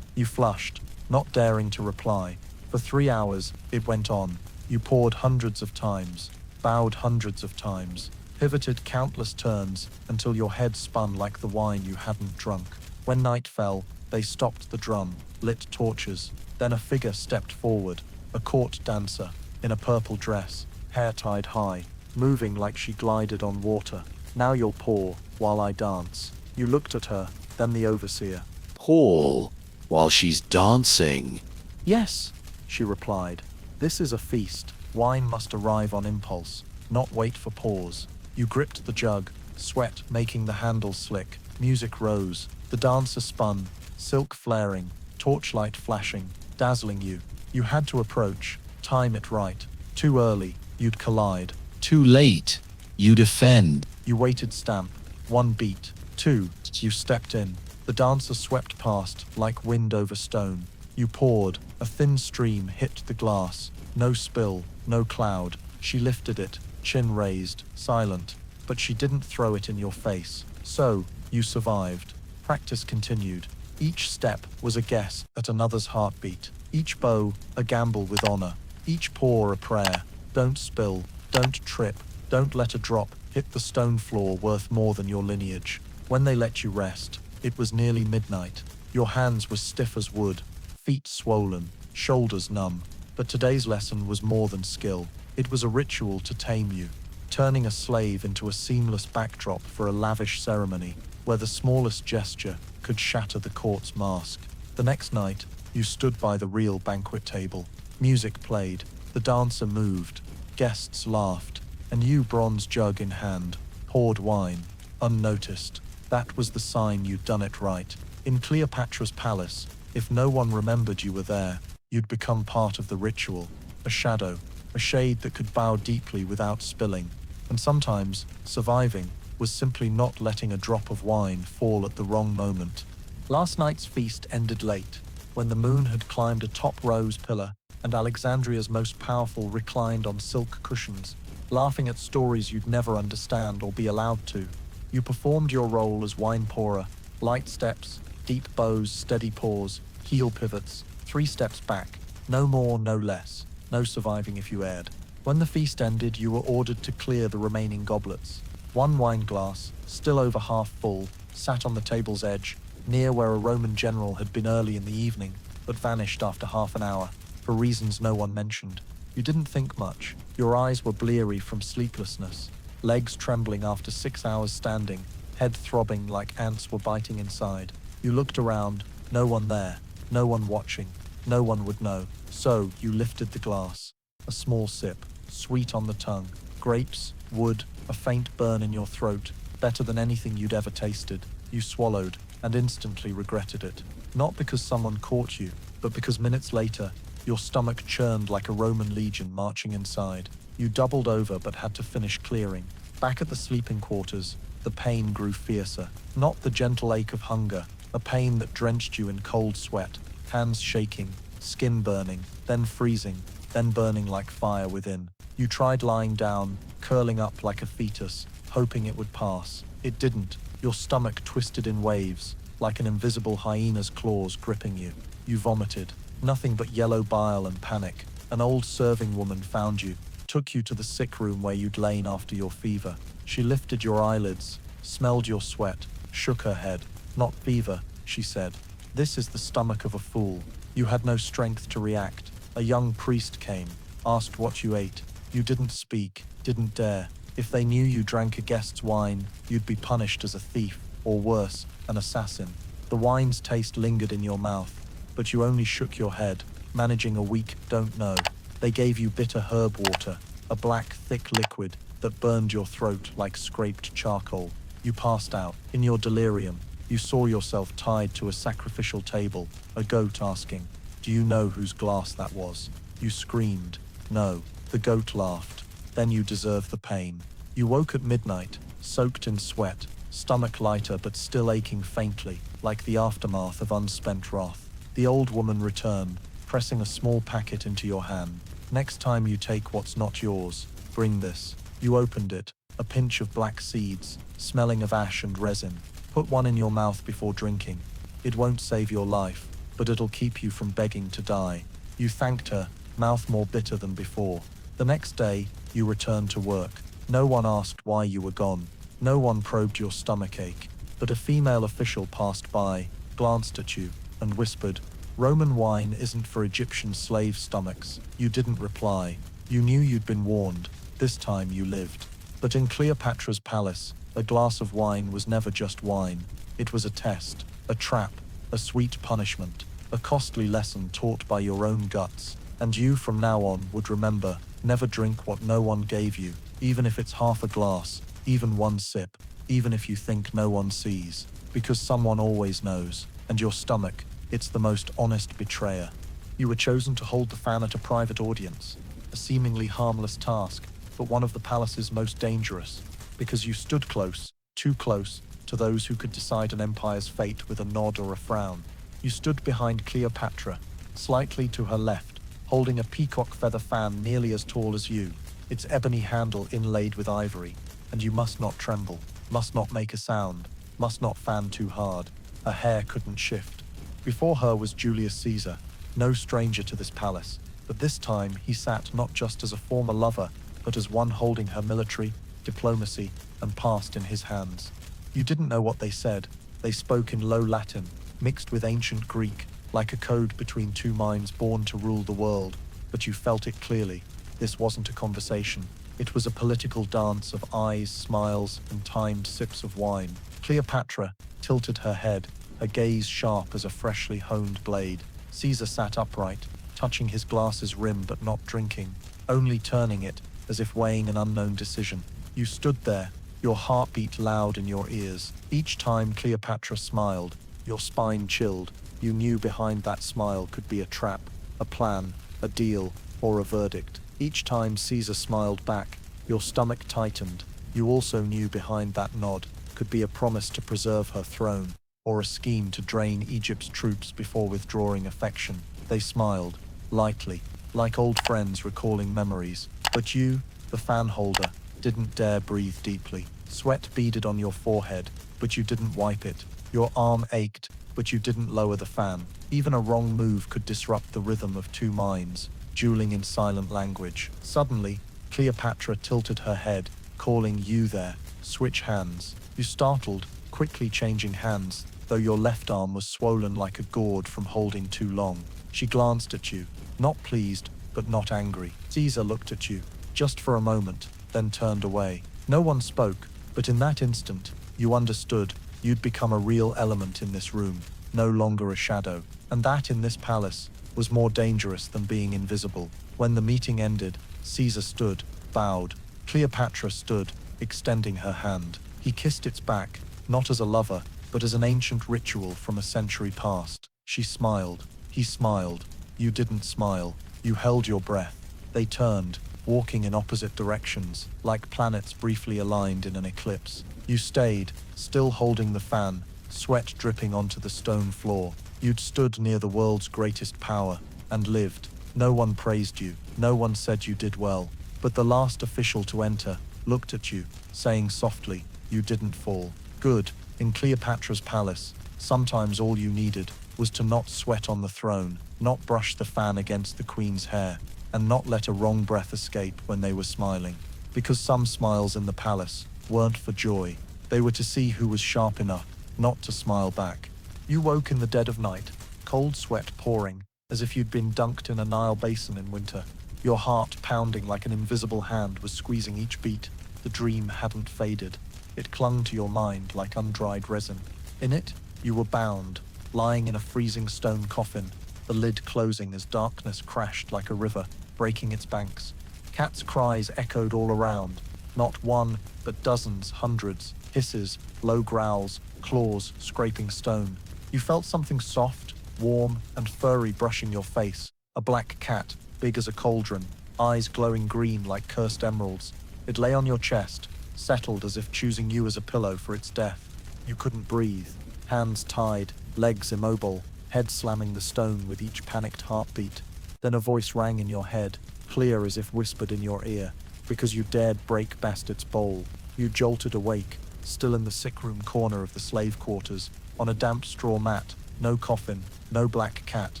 S1: You flushed, not daring to reply. For 3 hours, it went on. You poured hundreds of times, bowed hundreds of times, pivoted countless turns until your head spun like the wine you hadn't drunk. When night fell, they stopped the drum, lit torches. Then a figure stepped forward, a court dancer, in a purple dress, hair tied high, moving like she glided on water. "Now you'll pour, while I dance." You looked at her, then the overseer.
S2: Paul, while she's dancing.
S1: "Yes," she replied. "This is a feast. Wine must arrive on impulse, not wait for pause." You gripped the jug, sweat making the handle slick. Music rose. The dancer spun, silk flaring, torchlight flashing, dazzling you. You had to approach, time it right. Too early, you'd collide.
S2: Too late. You defend.
S1: You waited stamp. 1 beat. 2. You stepped in. The dancer swept past, like wind over stone. You poured. A thin stream hit the glass. No spill, no cloud. She lifted it, chin raised, silent. But she didn't throw it in your face. So, you survived. Practice continued. Each step was a guess at another's heartbeat. Each bow, a gamble with honor. Each pour, a prayer. Don't spill, don't trip, don't let a drop hit the stone floor worth more than your lineage. When they let you rest, it was nearly midnight. Your hands were stiff as wood, feet swollen, shoulders numb. But today's lesson was more than skill. It was a ritual to tame you, turning a slave into a seamless backdrop for a lavish ceremony where the smallest gesture could shatter the court's mask. The next night, you stood by the real banquet table. Music played, the dancer moved, guests laughed, and you, bronze jug in hand, poured wine, unnoticed. That was the sign you'd done it right. In Cleopatra's palace, if no one remembered you were there, you'd become part of the ritual, a shadow, a shade that could bow deeply without spilling. And sometimes, surviving was simply not letting a drop of wine fall at the wrong moment. Last night's feast ended late, when the moon had climbed a top rose pillar and Alexandria's most powerful reclined on silk cushions, laughing at stories you'd never understand or be allowed to. You performed your role as wine pourer, light steps, deep bows, steady pours, heel pivots, 3 steps back, no more, no less, no surviving if you erred. When the feast ended, you were ordered to clear the remaining goblets. 1 wine glass, still over half full, sat on the table's edge, near where a Roman general had been early in the evening, but vanished after half an hour, for reasons no one mentioned. You didn't think much. Your eyes were bleary from sleeplessness, legs trembling after 6 hours standing, head throbbing like ants were biting inside. You looked around, no one there, no one watching, no one would know. So you lifted the glass. A small sip, sweet on the tongue. Grapes, wood, a faint burn in your throat, better than anything you'd ever tasted. You swallowed, and instantly regretted it. Not because someone caught you, but because minutes later, your stomach churned like a Roman legion marching inside. You doubled over but had to finish clearing. Back at the sleeping quarters, the pain grew fiercer. Not the gentle ache of hunger, a pain that drenched you in cold sweat, hands shaking, skin burning, then freezing, then burning like fire within. You tried lying down, curling up like a fetus, hoping it would pass. It didn't. Your stomach twisted in waves, like an invisible hyena's claws gripping you. You vomited. Nothing but yellow bile and panic. An old serving woman found you, took you to the sick room where you'd lain after your fever. She lifted your eyelids, smelled your sweat, shook her head. Not fever, she said. This is the stomach of a fool. You had no strength to react. A young priest came, asked what you ate. You didn't speak, didn't dare. If they knew you drank a guest's wine, you'd be punished as a thief, or worse, an assassin. The wine's taste lingered in your mouth, but you only shook your head, managing a weak don't know. They gave you bitter herb water, a black, thick liquid that burned your throat like scraped charcoal. You passed out. In your delirium, you saw yourself tied to a sacrificial table, a goat asking, "Do you know whose glass that was?" You screamed, "No." The goat laughed. Then you deserve the pain. You woke at midnight, soaked in sweat, stomach lighter but still aching faintly, like the aftermath of unspent wrath. The old woman returned, pressing a small packet into your hand. "Next time you take what's not yours, bring this." You opened it, a pinch of black seeds, smelling of ash and resin. "Put one in your mouth before drinking. It won't save your life, but it'll keep you from begging to die." You thanked her, mouth more bitter than before. The next day, you returned to work. No one asked why you were gone. No one probed your stomachache. But a female official passed by, glanced at you, and whispered, "Roman wine isn't for Egyptian slave stomachs." You didn't reply. You knew you'd been warned. This time you lived. But in Cleopatra's palace, a glass of wine was never just wine. It was a test, a trap, a sweet punishment, a costly lesson taught by your own guts. And you from now on would remember, never drink what no one gave you, even if it's half a glass, even one sip, even if you think no one sees, because someone always knows, and your stomach, it's the most honest betrayer. You were chosen to hold the fan at a private audience, a seemingly harmless task, but one of the palace's most dangerous, because you stood close, too close, to those who could decide an empire's fate with a nod or a frown. You stood behind Cleopatra, slightly to her left, holding a peacock feather fan nearly as tall as you, its ebony handle inlaid with ivory, and you must not tremble, must not make a sound, must not fan too hard. Her hair couldn't shift. Before her was Julius Caesar, no stranger to this palace, but this time he sat not just as a former lover, but as one holding her military, diplomacy, and past in his hands. You didn't know what they said. They spoke in low Latin, mixed with ancient Greek, like a code between two minds born to rule the world, but you felt it clearly. This wasn't a conversation. It was a political dance of eyes, smiles, and timed sips of wine. Cleopatra tilted her head, her gaze sharp as a freshly honed blade. Caesar sat upright, touching his glass's rim but not drinking, only turning it as if weighing an unknown decision. You stood there, your heartbeat loud in your ears. Each time Cleopatra smiled, your spine chilled. You knew behind that smile could be a trap, a plan, a deal, or a verdict. Each time Caesar smiled back, your stomach tightened. You also knew behind that nod could be a promise to preserve her throne, or a scheme to drain Egypt's troops before withdrawing affection. They smiled, lightly, like old friends recalling memories. But you, the fan holder, didn't dare breathe deeply. Sweat beaded on your forehead, but you didn't wipe it. Your arm ached, but you didn't lower the fan. Even a wrong move could disrupt the rhythm of two minds, dueling in silent language. Suddenly, Cleopatra tilted her head, calling you there. Switch hands. You startled, quickly changing hands, though your left arm was swollen like a gourd from holding too long. She glanced at you, not pleased, but not angry. Caesar looked at you, just for a moment, then turned away. No one spoke, but in that instant, you understood you'd become a real element in this room, no longer a shadow. And that in this palace was more dangerous than being invisible. When the meeting ended, Caesar stood, bowed. Cleopatra stood, extending her hand. He kissed its back, not as a lover, but as an ancient ritual from a century past. She smiled. He smiled. You didn't smile. You held your breath. They turned, walking in opposite directions, like planets briefly aligned in an eclipse. You stayed, still holding the fan, sweat dripping onto the stone floor. You'd stood near the world's greatest power, and lived. No one praised you. No one said you did well. But the last official to enter looked at you, saying softly, "You didn't fall." Good. In Cleopatra's palace, sometimes all you needed was to not sweat on the throne, not brush the fan against the queen's hair, and not let a wrong breath escape when they were smiling. Because some smiles in the palace weren't for joy. They were to see who was sharp enough not to smile back. You woke in the dead of night, cold sweat pouring, as if you'd been dunked in a Nile basin in winter. Your heart pounding like an invisible hand was squeezing each beat. The dream hadn't faded. It clung to your mind like undried resin. In it, you were bound, lying in a freezing stone coffin, the lid closing as darkness crashed like a river, breaking its banks. Cats' cries echoed all around, not one, but dozens, hundreds, hisses, low growls, claws scraping stone. You felt something soft, warm, and furry brushing your face, a black cat, big as a cauldron, eyes glowing green like cursed emeralds. It lay on your chest, settled as if choosing you as a pillow for its death. You couldn't breathe, hands tied, legs immobile, head slamming the stone with each panicked heartbeat. Then a voice rang in your head, clear as if whispered in your ear, because you dared break Bastard's bowl. You jolted awake, still in the sickroom corner of the slave quarters, on a damp straw mat, no coffin, no black cat,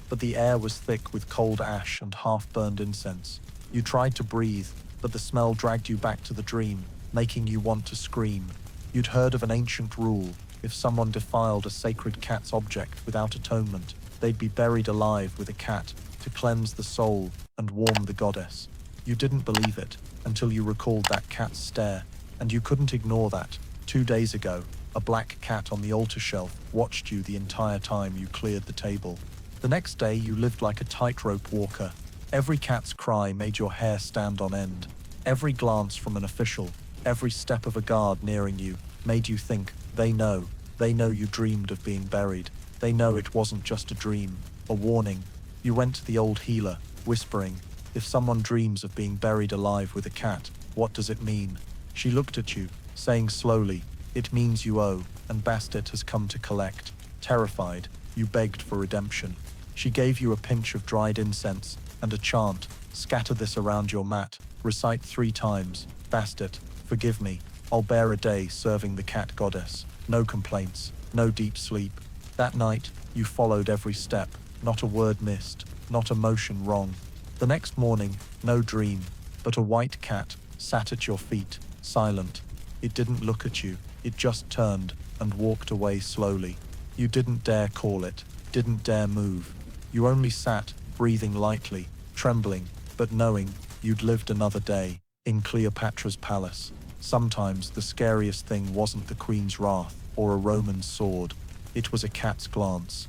S1: but the air was thick with cold ash and half-burned incense. You tried to breathe, but the smell dragged you back to the dream, making you want to scream. You'd heard of an ancient rule: if someone defiled a sacred cat's object without atonement, they'd be buried alive with a cat to cleanse the soul and warm the goddess. You didn't believe it until you recalled that cat's stare, and you couldn't ignore that. 2 days ago, a black cat on the altar shelf watched you the entire time you cleared the table. The next day, you lived like a tightrope walker. Every cat's cry made your hair stand on end. Every glance from an official, every step of a guard nearing you, made you think, they know you dreamed of being buried. They know it wasn't just a dream, a warning. You went to the old healer, whispering, "If someone dreams of being buried alive with a cat, what does it mean?" She looked at you, saying slowly, "It means you owe, and Bastet has come to collect." Terrified, you begged for redemption. She gave you a pinch of dried incense and a chant: "Scatter this around your mat. Recite 3 times. Bastet, forgive me. I'll bear a day serving the cat goddess. No complaints, no deep sleep." That night, you followed every step. Not a word missed, not a motion wrong. The next morning, no dream, but a white cat sat at your feet, silent. It didn't look at you, it just turned and walked away slowly. You didn't dare call it, didn't dare move. You only sat, breathing lightly, trembling, but knowing you'd lived another day in Cleopatra's palace. Sometimes the scariest thing wasn't the queen's wrath or a Roman sword. It was a cat's glance.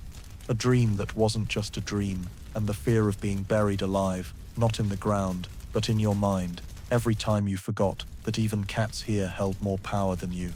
S1: A dream that wasn't just a dream, and the fear of being buried alive, not in the ground, but in your mind, every time you forgot that even cats here held more power than you.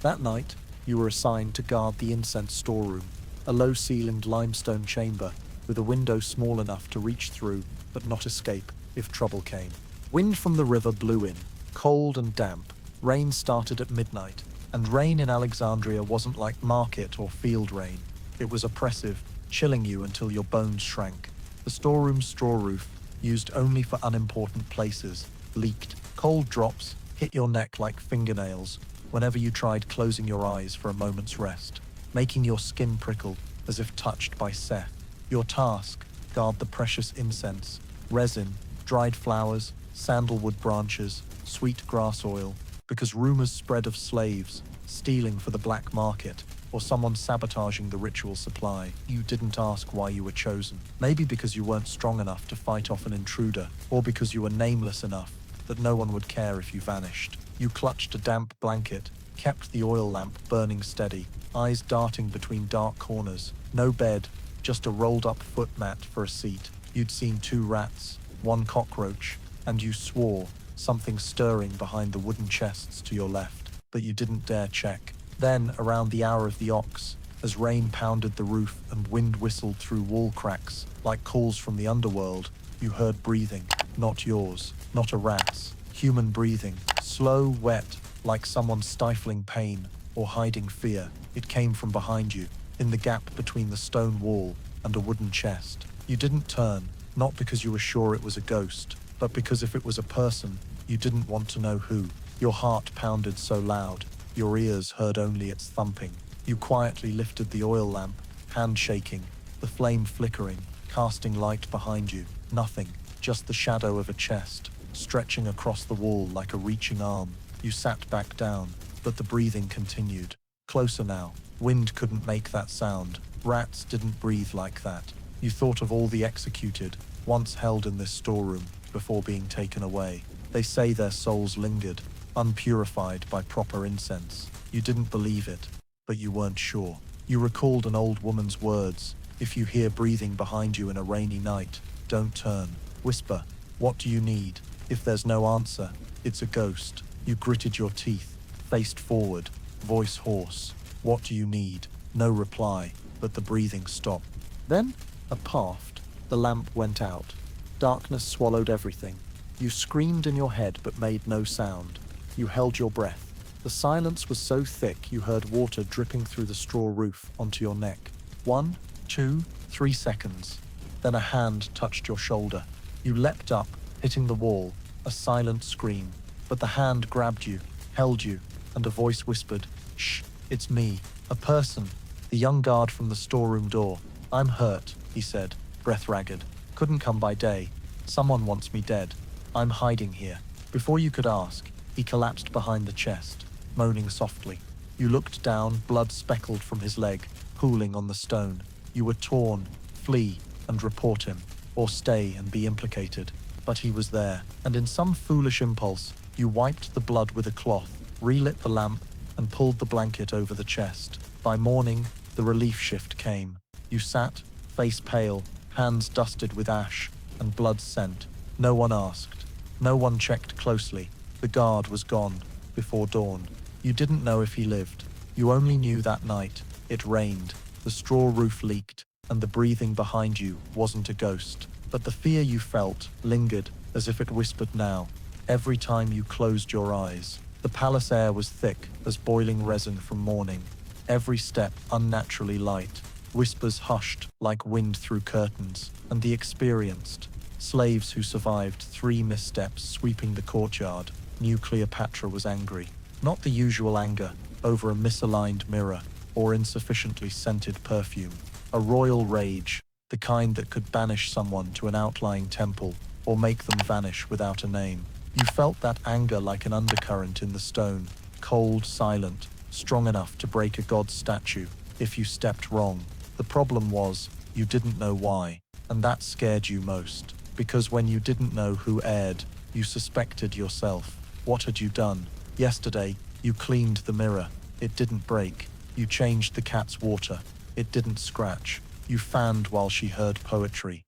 S1: That night, you were assigned to guard the incense storeroom, a low-ceilinged limestone chamber with a window small enough to reach through but not escape if trouble came. Wind from the river blew in, cold and damp. Rain started at midnight, and rain in Alexandria wasn't like market or field rain. It was oppressive, chilling you until your bones shrank. The storeroom's straw roof, used only for unimportant places, leaked. Cold drops hit your neck like fingernails whenever you tried closing your eyes for a moment's rest, making your skin prickle as if touched by Seth. Your task: guard the precious incense, resin, dried flowers, sandalwood branches, sweet grass oil, because rumors spread of slaves stealing for the black market or someone sabotaging the ritual supply. You didn't ask why you were chosen. Maybe because you weren't strong enough to fight off an intruder, or because you were nameless enough that no one would care if you vanished. You clutched a damp blanket, kept the oil lamp burning steady, eyes darting between dark corners. No bed, just a rolled-up foot mat for a seat. You'd seen 2 rats, 1 cockroach, and you swore something stirring behind the wooden chests to your left, but you didn't dare check. Then, around the hour of the ox, as rain pounded the roof and wind whistled through wall cracks like calls from the underworld, you heard breathing. Not yours, not a rat's. Human breathing, slow, wet, like someone stifling pain or hiding fear. It came from behind you, in the gap between the stone wall and a wooden chest. You didn't turn, not because you were sure it was a ghost, but because if it was a person, you didn't want to know who. Your heart pounded so loud, your ears heard only its thumping. You quietly lifted the oil lamp, hand shaking, the flame flickering, casting light behind you. Nothing, just the shadow of a chest, stretching across the wall like a reaching arm. You sat back down, but the breathing continued. Closer now. Wind couldn't make that sound. Rats didn't breathe like that. You thought of all the executed, once held in this storeroom, before being taken away. They say their souls lingered, unpurified by proper incense. You didn't believe it, but you weren't sure. You recalled an old woman's words: if you hear breathing behind you in a rainy night, don't turn. Whisper, what do you need? If there's no answer, it's a ghost. You gritted your teeth, faced forward, voice hoarse. What do you need? No reply, but the breathing stopped. Then, a paft, the lamp went out. Darkness swallowed everything. You screamed in your head but made no sound. You held your breath. The silence was so thick you heard water dripping through the straw roof onto your neck. 1, 2, 3 seconds. Then a hand touched your shoulder. You leapt up, hitting the wall, a silent scream. But the hand grabbed you, held you, and a voice whispered, "Shh, it's me, a person." The young guard from the storeroom door. "I'm hurt," he said, breath ragged. "Couldn't come by day. Someone wants me dead. I'm hiding here." Before you could ask, he collapsed behind the chest, moaning softly. You looked down, blood speckled from his leg, pooling on the stone. You were torn. Flee and report him, or stay and be implicated. But he was there, and in some foolish impulse, you wiped the blood with a cloth, relit the lamp, and pulled the blanket over the chest. By morning, the relief shift came. You sat, face pale, hands dusted with ash and blood scent. No one asked. No one checked closely. The guard was gone before dawn. You didn't know if he lived. You only knew that night. It rained, the straw roof leaked, and the breathing behind you wasn't a ghost. But the fear you felt lingered, as if it whispered now, every time you closed your eyes. The palace air was thick as boiling resin from morning. Every step unnaturally light. Whispers hushed like wind through curtains. And the experienced, slaves who survived 3 missteps sweeping the courtyard, knew Cleopatra was angry. Not the usual anger over a misaligned mirror or insufficiently scented perfume. A royal rage, the kind that could banish someone to an outlying temple or make them vanish without a name. You felt that anger like an undercurrent in the stone, cold, silent, strong enough to break a god's statue if you stepped wrong. The problem was, you didn't know why, and that scared you most, because when you didn't know who erred, you suspected yourself. What had you done? Yesterday, you cleaned the mirror. It didn't break. You changed the cat's water. It didn't scratch. You fanned while she heard poetry.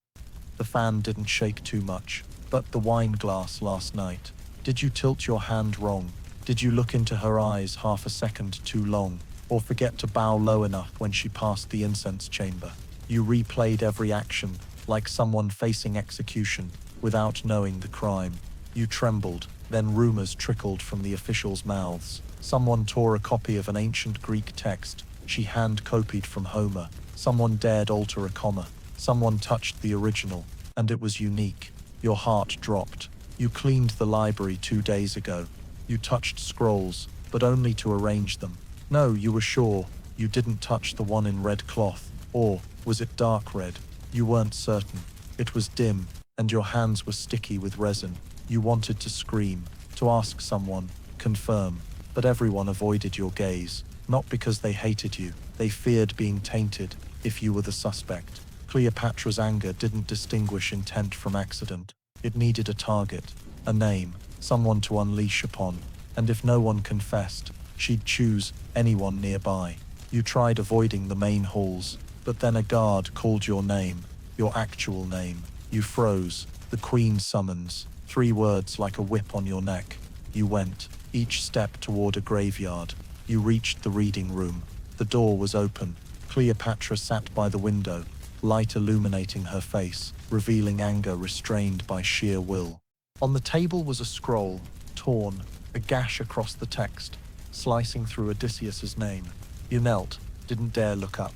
S1: The fan didn't shake too much. But the wine glass last night. Did you tilt your hand wrong? Did you look into her eyes half a second too long? Or forget to bow low enough when she passed the incense chamber? You replayed every action, like someone facing execution, without knowing the crime. You trembled, then rumors trickled from the officials' mouths. Someone tore a copy of an ancient Greek text she hand-copied from Homer. Someone dared alter a comma. Someone touched the original, and it was unique. Your heart dropped. You cleaned the library 2 days ago. You touched scrolls, but only to arrange them. No, you were sure. You didn't touch the one in red cloth. Or, was it dark red? You weren't certain. It was dim, and your hands were sticky with resin. You wanted to scream, to ask someone, confirm, but everyone avoided your gaze, not because they hated you, They feared being tainted if you were the suspect. Cleopatra's anger didn't distinguish intent from accident. It needed a target, a name, someone to unleash upon. And if no one confessed, she'd choose anyone nearby. You tried avoiding the main halls, but then a guard called your name, your actual name. You froze. The Queen summons. 3 words like a whip on your neck. You went, each step toward a graveyard. You reached the reading room. The door was open. Cleopatra sat by the window, light illuminating her face, revealing anger restrained by sheer will. On the table was a scroll, torn, a gash across the text, slicing through Odysseus's name. You knelt, didn't dare look up.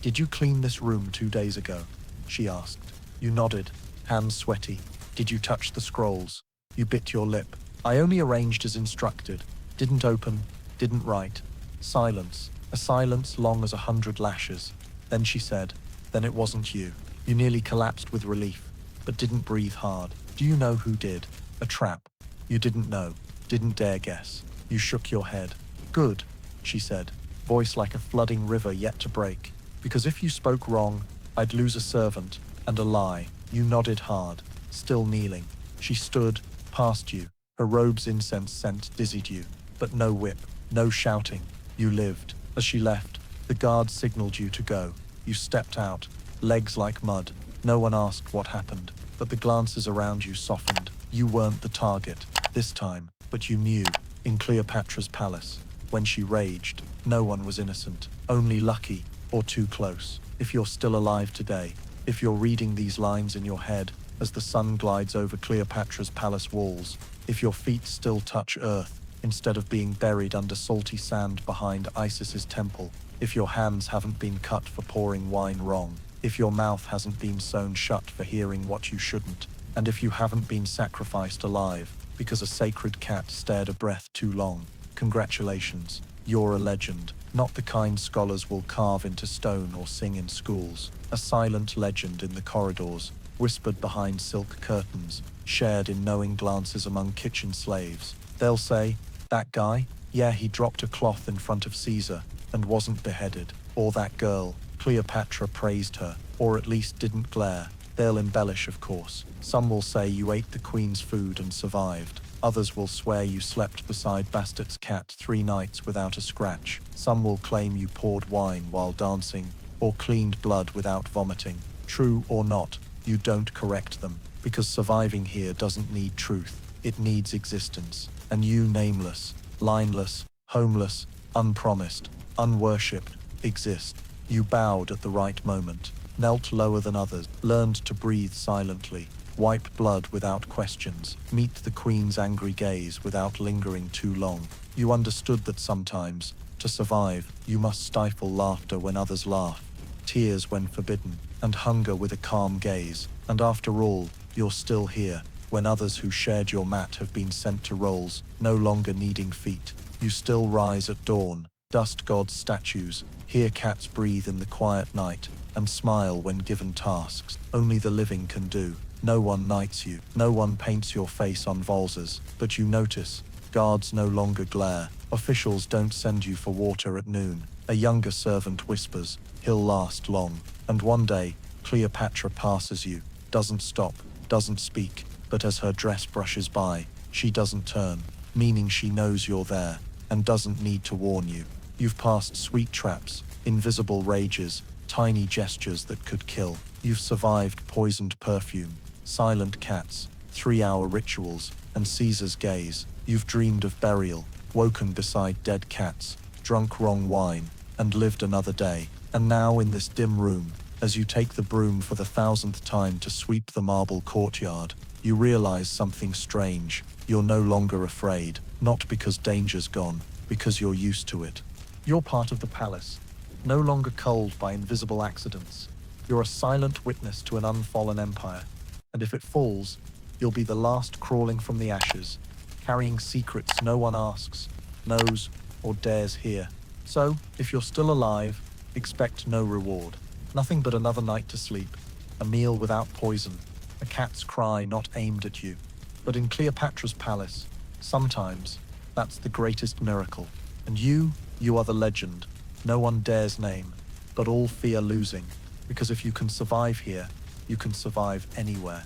S1: "Did you clean this room 2 days ago?" she asked. You nodded, hands sweaty. "Did you touch the scrolls?" You bit your lip. "I only arranged as instructed. Didn't open, didn't write." Silence, a silence long as 100 lashes. Then she said, "Then it wasn't you." You nearly collapsed with relief, but didn't breathe hard. "Do you know who did? A trap." You didn't know, didn't dare guess. You shook your head. "Good," she said, voice like a flooding river yet to break. "Because if you spoke wrong, I'd lose a servant and a lie." You nodded hard, still kneeling. She stood, past you. Her robe's incense scent dizzied you. But no whip, no shouting. You lived. As she left, the guard signaled you to go. You stepped out, legs like mud. No one asked what happened, but the glances around you softened. You weren't the target, this time, but you knew. In Cleopatra's palace, when she raged, no one was innocent, only lucky or too close. If you're still alive today, if you're reading these lines in your head as the sun glides over Cleopatra's palace walls, if your feet still touch earth instead of being buried under salty sand behind Isis's temple, if your hands haven't been cut for pouring wine wrong, if your mouth hasn't been sewn shut for hearing what you shouldn't, and if you haven't been sacrificed alive because a sacred cat stared a breath too long, congratulations, you're a legend, not the kind scholars will carve into stone or sing in schools. A silent legend in the corridors, whispered behind silk curtains, shared in knowing glances among kitchen slaves. They'll say, "That guy? Yeah, he dropped a cloth in front of Caesar and wasn't beheaded." Or "That girl, Cleopatra praised her, or at least didn't glare." They'll embellish, of course. Some will say you ate the queen's food and survived. Others will swear you slept beside Bastet's cat 3 nights without a scratch. Some will claim you poured wine while dancing, or cleaned blood without vomiting. True or not, you don't correct them, because surviving here doesn't need truth. It needs existence. And you, nameless, lineless, homeless, unpromised, unworshipped, exist. You bowed at the right moment, knelt lower than others, learned to breathe silently, wipe blood without questions, meet the queen's angry gaze without lingering too long. You understood that sometimes, to survive, you must stifle laughter when others laugh, tears when forbidden, and hunger with a calm gaze. And after all, you're still here, when others who shared your mat have been sent to roles, no longer needing feet. You still rise at dawn, dust God's statues, hear cats breathe in the quiet night, and smile when given tasks only the living can do. No one knights you, no one paints your face on vases, but you notice. Guards no longer glare, officials don't send you for water at noon. A younger servant whispers, "He'll last long." And one day, Cleopatra passes you, doesn't stop, doesn't speak, but as her dress brushes by, she doesn't turn, meaning she knows you're there, and doesn't need to warn you. You've passed sweet traps, invisible rages, tiny gestures that could kill. You've survived poisoned perfume, silent cats, 3-hour rituals, and Caesar's gaze. You've dreamed of burial, woken beside dead cats, drunk wrong wine, and lived another day. And now in this dim room, as you take the broom for the 1000th time to sweep the marble courtyard, you realize something strange. You're no longer afraid, not because danger's gone, because you're used to it. You're part of the palace, no longer culled by invisible accidents. You're a silent witness to an unfallen empire, and if it falls, you'll be the last crawling from the ashes, carrying secrets no one asks, knows, or dares hear. So, if you're still alive, expect no reward. Nothing but another night to sleep, a meal without poison, a cat's cry not aimed at you. But in Cleopatra's palace, sometimes, that's the greatest miracle. And you are the legend, no one dares name, but all fear losing, because if you can survive here, you can survive anywhere.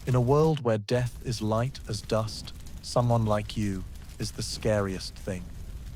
S1: In a world where death is light as dust, someone like you is the scariest thing.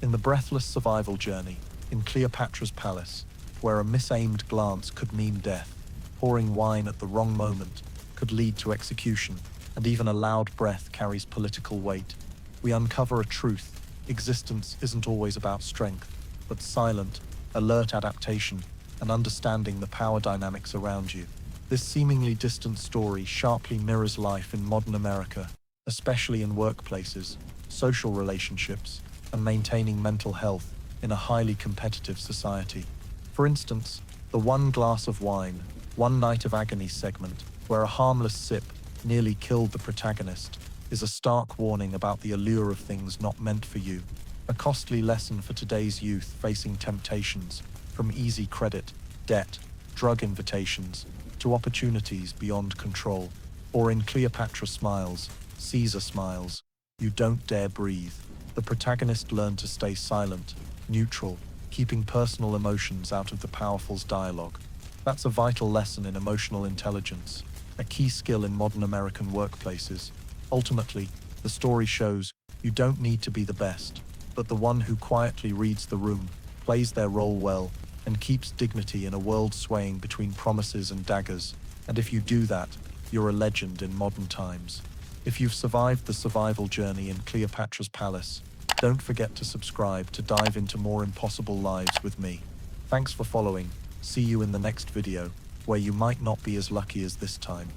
S1: In the breathless survival journey, in Cleopatra's palace, where a misaimed glance could mean death, pouring wine at the wrong moment could lead to execution, and even a loud breath carries political weight, we uncover a truth. Existence isn't always about strength, but silent, alert adaptation and understanding the power dynamics around you. This seemingly distant story sharply mirrors life in modern America, especially in workplaces, social relationships, and maintaining mental health in a highly competitive society. For instance, the One Glass of Wine, One Night of Agony segment, where a harmless sip nearly killed the protagonist, is a stark warning about the allure of things not meant for you. A costly lesson for today's youth facing temptations, from easy credit, debt, drug invitations, to opportunities beyond control. Or in Cleopatra Smiles, Caesar Smiles, you don't dare breathe. The protagonist learned to stay silent, neutral, keeping personal emotions out of the powerful's dialogue. That's a vital lesson in emotional intelligence, a key skill in modern American workplaces. Ultimately, the story shows you don't need to be the best, but the one who quietly reads the room, plays their role well, and keeps dignity in a world swaying between promises and daggers. And if you do that, you're a legend in modern times. If you've survived the survival journey in Cleopatra's palace, don't forget to subscribe to dive into more impossible lives with me. Thanks for following. See you in the next video, where you might not be as lucky as this time.